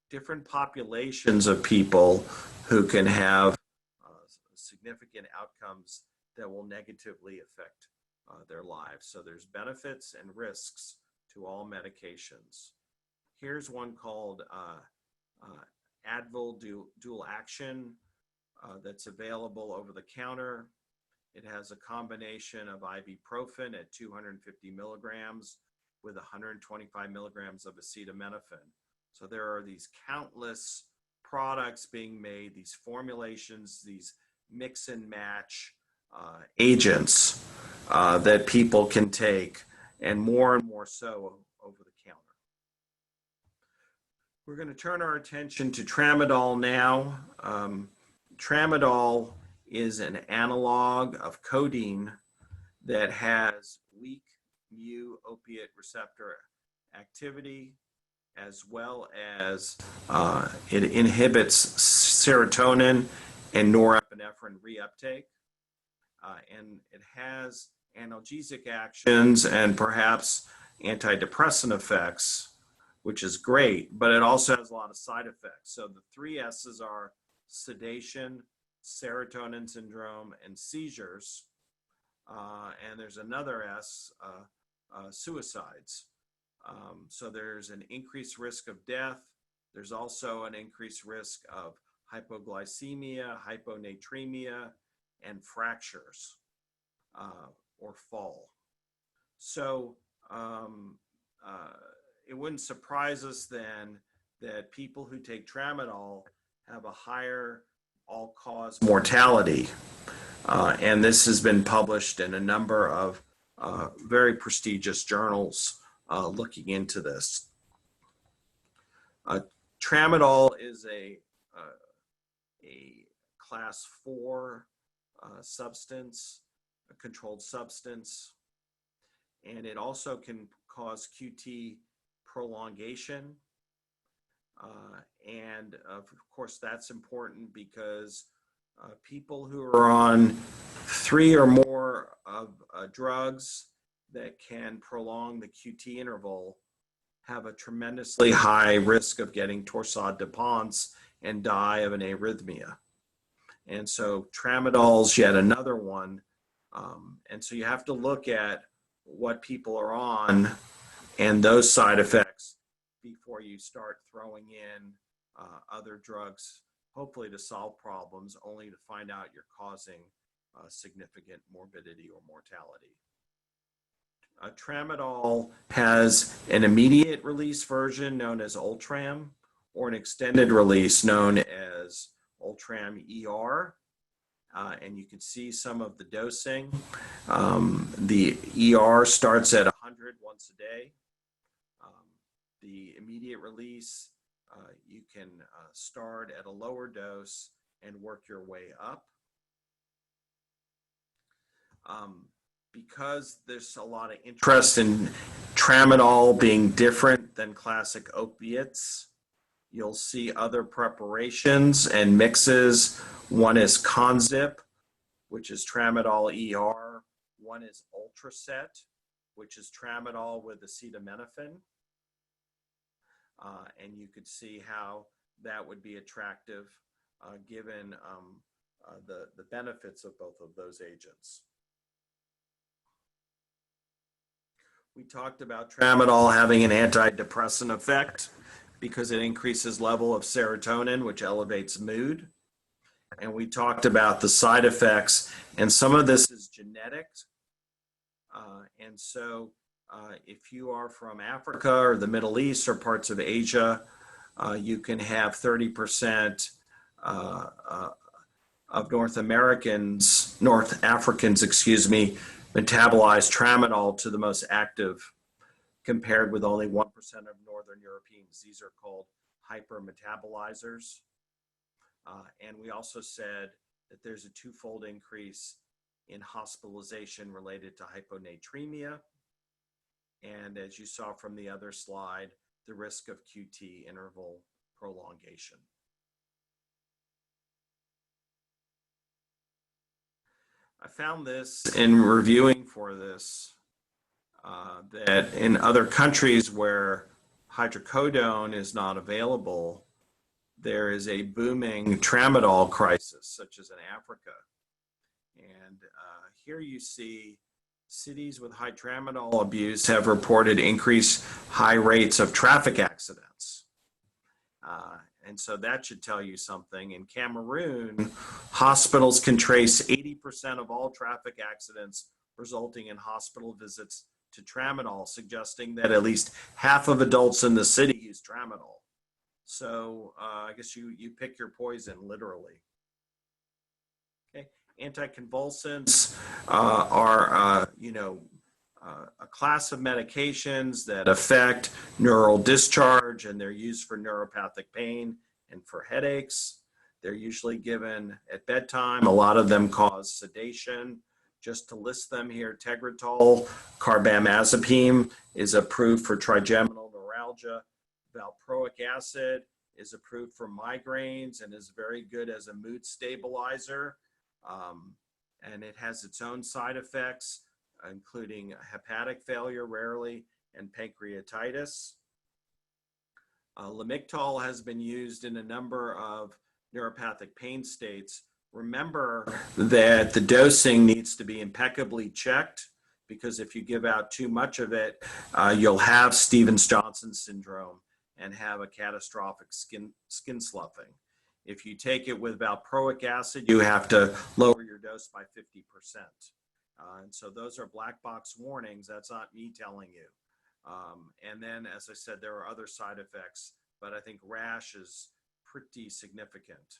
different populations of people who can have significant outcomes that will negatively affect their lives. So there's benefits and risks to all medications. Here's one called Advil Dual Action that's available over the counter. It has a combination of ibuprofen at 250 milligrams with 125 milligrams of acetaminophen. So there are these countless products being made, these formulations, these mix and match agents that people can take, and more so over the counter. We're going to turn our attention to tramadol now. Tramadol is an analog of codeine that has weak mu opiate receptor activity, as well as it inhibits serotonin and norepinephrine reuptake. And it has analgesic actions and perhaps antidepressant effects, which is great, but it also has a lot of side effects. So the 3 S's are sedation, serotonin syndrome, and seizures. And there's another S, suicides. So there's an increased risk of death. There's also an increased risk of hypoglycemia, hyponatremia, and fractures or fall. So it wouldn't surprise us then that people who take tramadol have a higher all-cause mortality. And this has been published in a number of very prestigious journals looking into this. Tramadol is a class 4 substance, a controlled substance, and it also can cause QT prolongation. And of course, that's important because people who are on 3 or more of drugs that can prolong the QT interval have a tremendously high risk of getting torsade de Pointes and die of an arrhythmia. And so tramadol's yet another one. And so you have to look at what people are on and those side effects before you start throwing in other drugs, hopefully to solve problems, only to find out you're causing significant morbidity or mortality. Tramadol has an immediate release version known as Ultram, or an extended release known as Ultram ER. And you can see some of the dosing. The ER starts at 100 once a day. The immediate release, you can start at a lower dose and work your way up. Because there's a lot of interest in tramadol being different than classic opiates, you'll see other preparations and mixes. One is Conzip, which is tramadol ER. One is Ultraset, which is tramadol with acetaminophen. And you could see how that would be attractive given the benefits of both of those agents. We talked about tramadol having an antidepressant effect because it increases level of serotonin, which elevates mood. And we talked about the side effects, and some of this is genetic. And so if you are from Africa or the Middle East or parts of Asia, you can have 30% of North Africans, metabolize tramadol to the most active, compared with only 1% of Northern Europeans. These are called hypermetabolizers. And we also said that there's a 2-fold increase in hospitalization related to hyponatremia. And as you saw from the other slide, the risk of QT interval prolongation. I found this in reviewing for this that in other countries where hydrocodone is not available, there is a booming tramadol crisis, such as in Africa. And here you see cities with high tramadol abuse have reported increased high rates of traffic accidents. And so that should tell you something. In Cameroon, hospitals can trace 80% of all traffic accidents resulting in hospital visits to tramadol, suggesting that at least half of adults in the city use tramadol. So I guess you pick your poison, literally. Okay, anticonvulsants are a class of medications that affect neural discharge, and they're used for neuropathic pain and for headaches. They're usually given at bedtime. A lot of them cause sedation. Just to list them here, Tegretol, carbamazepine is approved for trigeminal neuralgia. Valproic acid is approved for migraines and is very good as a mood stabilizer. And it has its own side effects, including hepatic failure rarely and pancreatitis. Lamictal has been used in a number of neuropathic pain states. Remember that the dosing needs to be impeccably checked, because if you give out too much of it, you'll have Stevens-Johnson syndrome and have a catastrophic skin sloughing. If you take it with valproic acid, you have to lower your dose by 50%. And so those are black box warnings. That's not me telling you. And then, as I said, there are other side effects, but I think rash is pretty significant.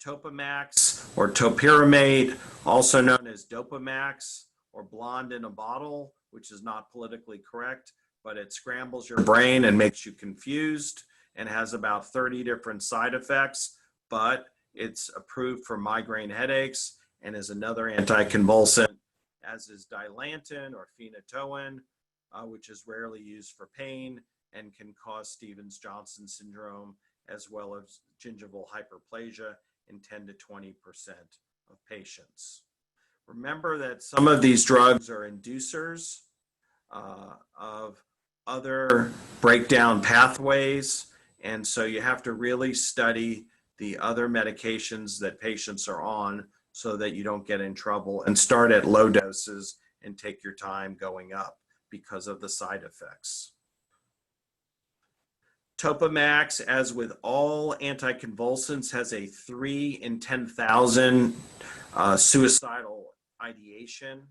Topamax or topiramate, also known as Dopamax or blonde in a bottle, which is not politically correct, but it scrambles your brain and makes you confused and has about 30 different side effects, but it's approved for migraine headaches and is another anticonvulsant, as is Dilantin or phenytoin, which is rarely used for pain and can cause Stevens-Johnson syndrome, as well as gingival hyperplasia in 10 to 20% of patients. Remember that some of these drugs are inducers of other breakdown pathways, and so you have to really study the other medications that patients are on so that you don't get in trouble, and start at low doses and take your time going up because of the side effects. Topamax, as with all anticonvulsants, has a 3 in 10,000 suicidal ideation.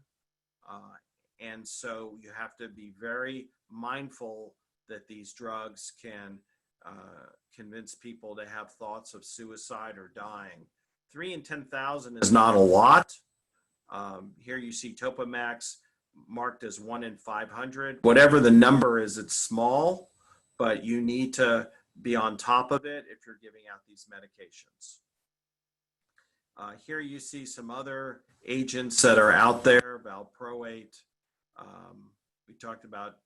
And so you have to be very mindful that these drugs can convince people to have thoughts of suicide or dying. 3 in 10,000 is not a lot. Here you see Topamax marked as 1 in 500. Whatever the number is, it's small, but you need to be on top of it if you're giving out these medications. Here you see some other agents that are out there, valproate. We talked about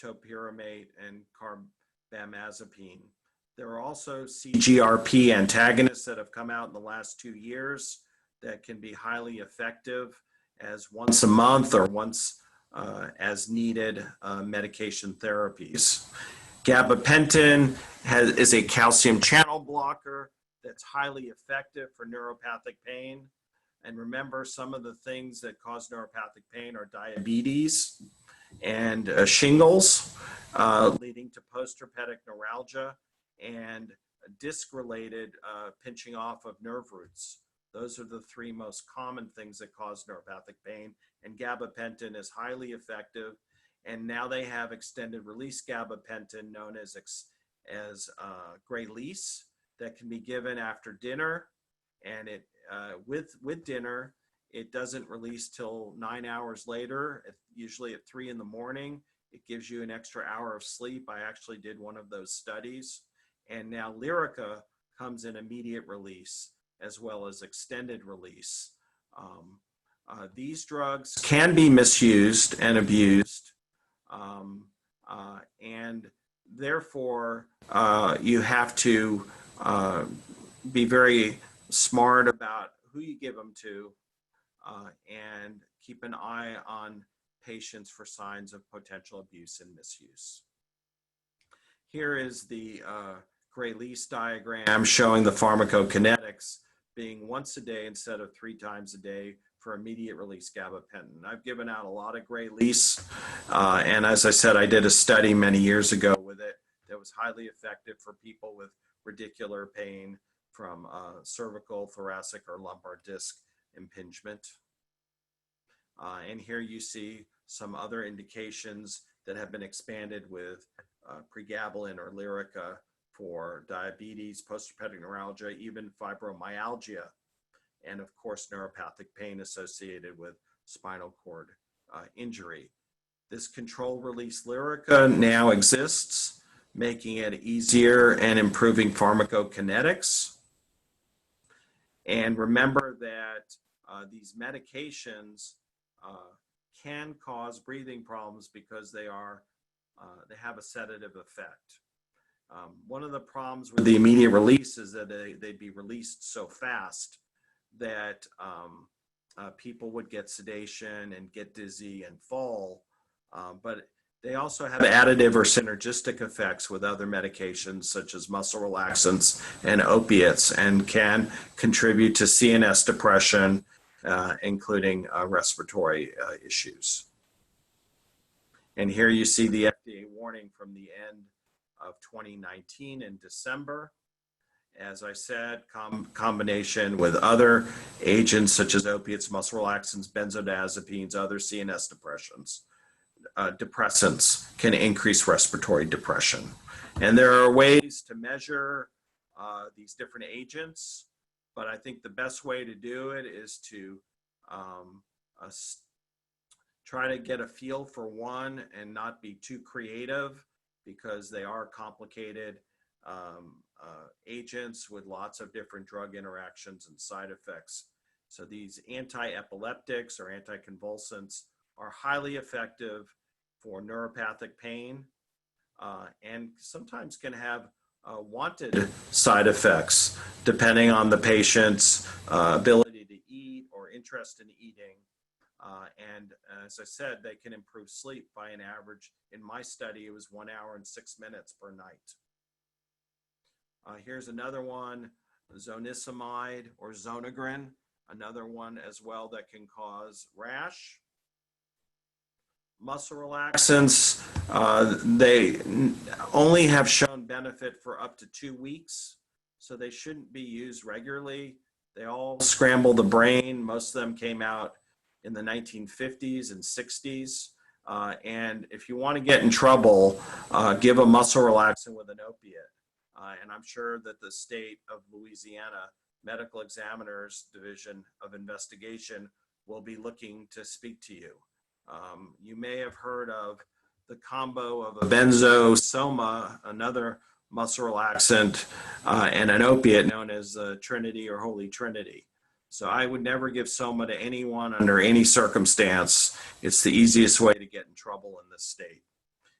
topiramate and carbamazepine. There are also CGRP antagonists that have come out in the last 2 years that can be highly effective as once a month or once as needed medication therapies. Gabapentin is a calcium channel blocker that's highly effective for neuropathic pain. And remember, some of the things that cause neuropathic pain are diabetes and shingles, leading to postherpetic neuralgia and disc-related pinching off of nerve roots. Those are the 3 most common things that cause neuropathic pain, and gabapentin is highly effective. And now they have extended release gabapentin, known as Graylese, that can be given after dinner, and it with dinner, it doesn't release till 9 hours later, usually at 3 in the morning. It gives you an extra hour of sleep. I actually did one of those studies. And now Lyrica comes in immediate release as well as extended release. These drugs can be misused and abused, and therefore you have to be very smart about who you give them to, and keep an eye on patients for signs of potential abuse and misuse. Here is the Gray-Lease diagram showing the pharmacokinetics being once a day instead of 3 times a day for immediate release gabapentin. I've given out a lot of Gray-Lease, and as I said, I did a study many years ago with it that was highly effective for people with radicular pain from cervical, thoracic, or lumbar disc impingement. And here you see some other indications that have been expanded with pregabalin or Lyrica for diabetes, postherpetic neuralgia, even fibromyalgia, and of course neuropathic pain associated with spinal cord injury. This control release Lyrica now exists, making it easier and improving pharmacokinetics. And remember that these medications can cause breathing problems because they have a sedative effect. One of the problems with the immediate release is that they'd be released so fast that people would get sedation and get dizzy and fall, but they also have additive or synergistic effects with other medications such as muscle relaxants and opiates, and can contribute to CNS depression, including respiratory issues. And here you see the FDA warning from the end of 2019 in December. As I said, combination with other agents such as opiates, muscle relaxants, benzodiazepines, other CNS depressants can increase respiratory depression. And there are ways to measure these different agents, but I think the best way to do it is to try to get a feel for one and not be too creative, because they are complicated agents with lots of different drug interactions and side effects. So these anti-epileptics or anticonvulsants are highly effective for neuropathic pain, and sometimes can have wanted side effects depending on the patient's ability to eat or interest in eating. And as I said, they can improve sleep by an average. In my study, it was 1 hour and 6 minutes per night. Here's another one, zonisamide or Zonegrin, another one as well that can cause rash. Muscle relaxants, they only have shown benefit for up to 2 weeks, so they shouldn't be used regularly. They all scramble the brain. Most of them came out in the 1950s and 60s. And if you want to get in trouble, give a muscle relaxant with an opiate. And I'm sure that the state of Louisiana Medical Examiners Division of Investigation will be looking to speak to you. You may have heard of the combo of a benzo, soma, another muscle relaxant, and an opiate known as Trinity or Holy Trinity. So I would never give soma to anyone under any circumstance. It's the easiest way to get in trouble in this state.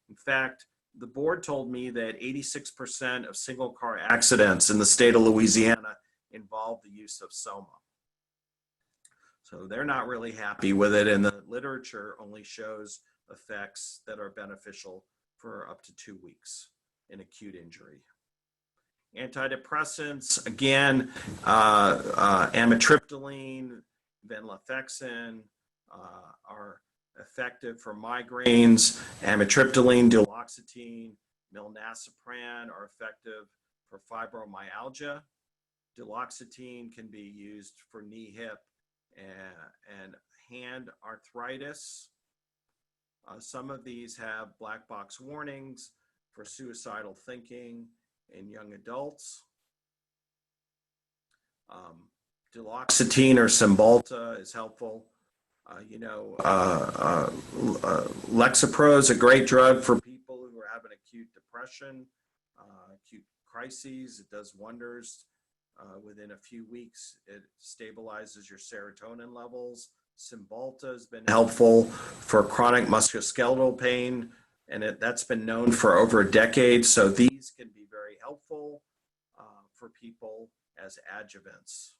In fact, the board told me that 86% of single car accidents in the state of Louisiana involve the use of soma. So they're not really happy with it, and the literature only shows effects that are beneficial for up to 2 weeks in acute injury. Antidepressants, again, amitriptyline, venlafaxine are effective for migraines. Amitriptyline, duloxetine, milnacipran are effective for fibromyalgia. Duloxetine can be used for knee, hip, and hand arthritis. Some of these have black box warnings for suicidal thinking in young adults. Duloxetine or Cymbalta is helpful. Lexapro is a great drug for people who are having acute depression, acute crises. It does wonders. Within a few weeks, it stabilizes your serotonin levels. Cymbalta has been helpful for chronic musculoskeletal pain, and that's been known for over a decade. So these can be very helpful for people as adjuvants.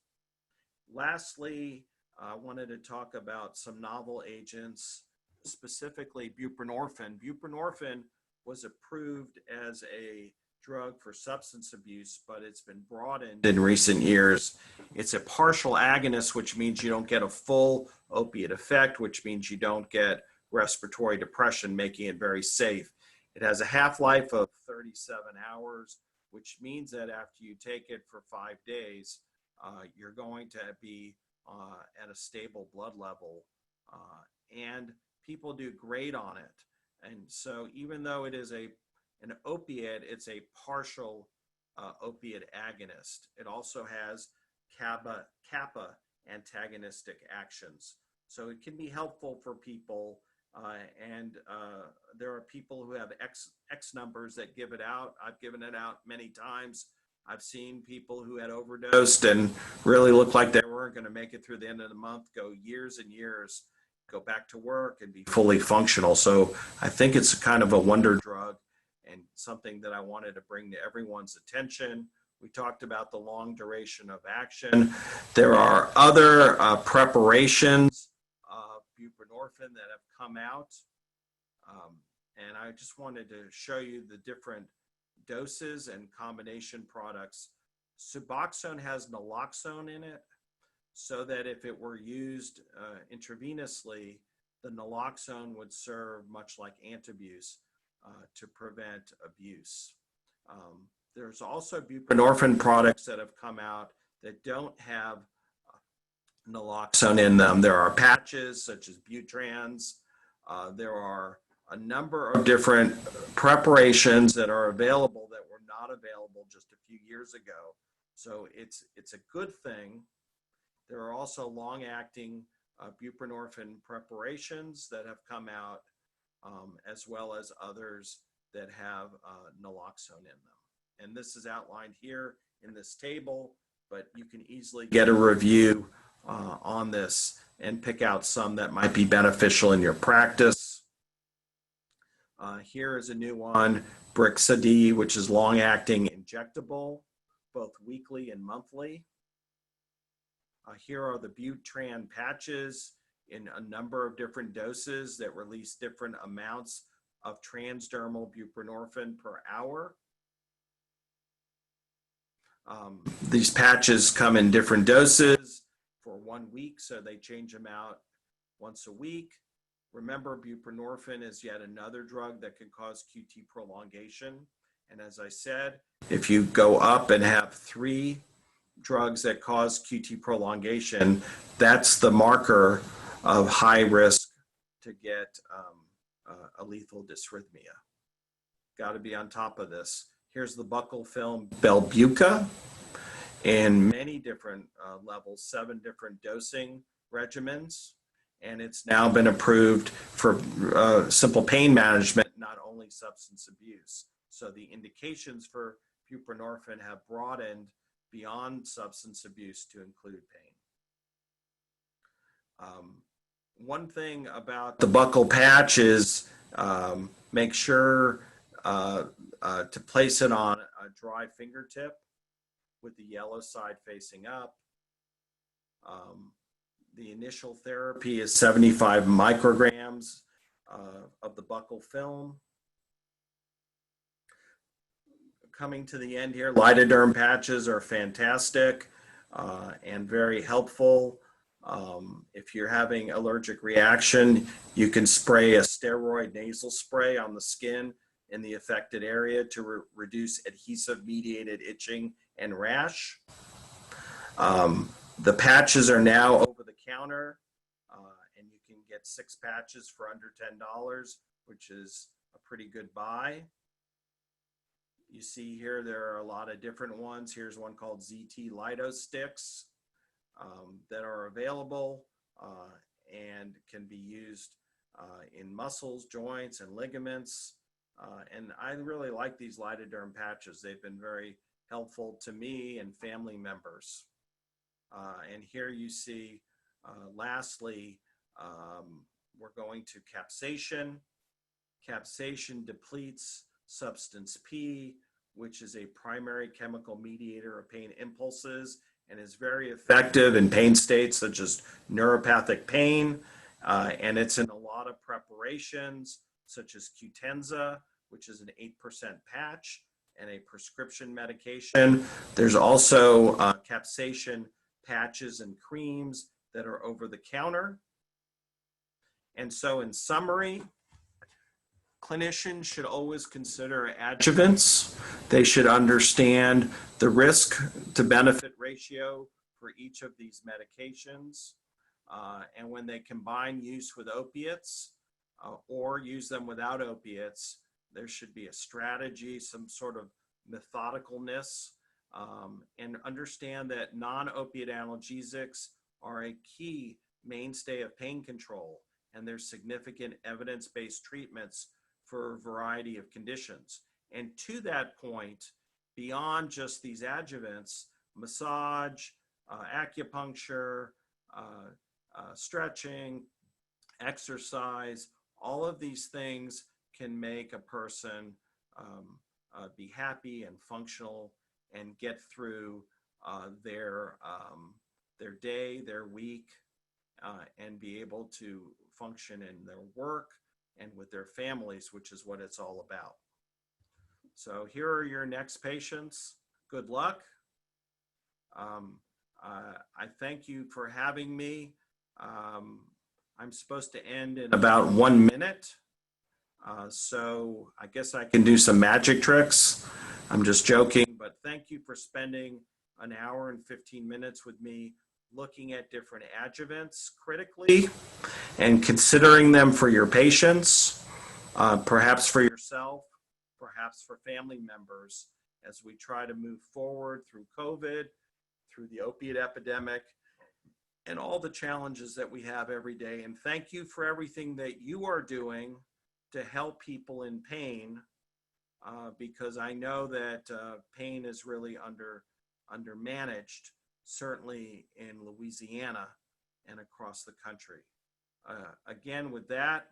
Lastly, I wanted to talk about some novel agents specifically buprenorphine. Buprenorphine was approved as a drug for substance abuse, but it's been broadened in recent years. It's a partial agonist, which means you don't get a full opiate effect, which means you don't get respiratory depression, making it very safe. It has a half-life of 37 hours, which means that after you take it for 5 days, you're going to be at a stable blood level. And people do great on it. And so even though it is an opiate, it's a partial opiate agonist. It also has kappa antagonistic actions. So it can be helpful for people. And there are people who have X numbers that give it out. I've given it out many times. I've seen people who had overdosed and really looked like they weren't going to make it through the end of the month, go years and years, go back to work and be fully functional. So I think it's kind of a wonder drug and something that I wanted to bring to everyone's attention. We talked about the long duration of action. There are other preparations of buprenorphine that have come out. And I just wanted to show you the different doses and combination products. Suboxone has naloxone in it, so that if it were used intravenously, the naloxone would serve much like antabuse to prevent abuse. There's also buprenorphine products that have come out that don't have naloxone in them. There are patches such as Butrans. There are a number of different preparations that are available that were not available just a few years ago. So it's a good thing. There are also long-acting buprenorphine preparations that have come out, as well as others that have naloxone in them. And this is outlined here in this table, but you can easily get a review on this and pick out some that might be beneficial in your practice. Here is a new one, Brixadi, which is long-acting injectable, both weekly and monthly. Here are the Butran patches in a number of different doses that release different amounts of transdermal buprenorphine per hour. These patches come in different doses for 1 week, so they change them out once a week. Remember, buprenorphine is yet another drug that can cause QT prolongation. And as I said, if you go up and have 3 drugs that cause QT prolongation, that's the marker of high risk to get a lethal dysrhythmia. Got to be on top of this. Here's the buccal film Belbuca in many different levels, 7 different dosing regimens. And it's now been approved for simple pain management, not only substance abuse. So the indications for buprenorphine have broadened beyond substance abuse to include pain. One thing about the buccal patch is make sure to place it on a dry fingertip with the yellow side facing up. The initial therapy is 75 micrograms of the buccal film. Coming to the end here, lidoderm patches are fantastic and very helpful. If you're having allergic reaction, you can spray a steroid nasal spray on the skin in the affected area to reduce adhesive-mediated itching and rash. The patches are now over the counter, and you can get 6 patches for under $10, which is a pretty good buy. You see here there are a lot of different ones. Here's one called ZT Lido Sticks that are available and can be used in muscles, joints, and ligaments. And I really like these lidoderm patches. They've been very helpful to me and family members. And here you see, lastly, we're going to capsaicin. Capsaicin depletes substance P, which is a primary chemical mediator of pain impulses and is very effective in pain states such as neuropathic pain. And it's in a lot lot of preparations such as Qutenza, which is an 8% patch and a prescription medication. There's also capsaicin patches and creams that are over the counter. And so in summary, clinicians should always consider adjuvants. They should understand the risk to benefit ratio for each of these medications. And when they combine use with opiates or use them without opiates, there should be a strategy, some sort of methodicalness, and understand that non-opioid analgesics are a key mainstay of pain control, and there's significant evidence-based treatments for a variety of conditions. And to that point, beyond just these adjuvants, massage, acupuncture, stretching, exercise, all of these things can make a person be happy and functional and get through their day, their week, and be able to function in their work and with their families, which is what it's all about. So here are your next patients. Good luck. I thank you for having me. I'm supposed to end in about 1 minute. So I guess I can do some magic tricks. I'm just joking, but thank you for spending an hour and 15 minutes with me looking at different adjuvants critically and considering them for your patients, perhaps for yourself, perhaps for family members, as we try to move forward through COVID, through the opiate epidemic, and all the challenges that we have every day. And thank you for everything that you are doing to help people in pain, because I know that pain is really undermanaged, certainly in Louisiana and across the country. Again, with that,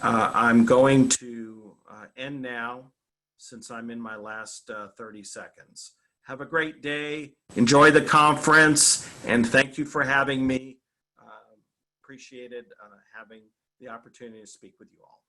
I'm going to end now since I'm in my last 30 seconds. Have a great day. Enjoy the conference, and thank you for having me. Appreciated having the opportunity to speak with you all.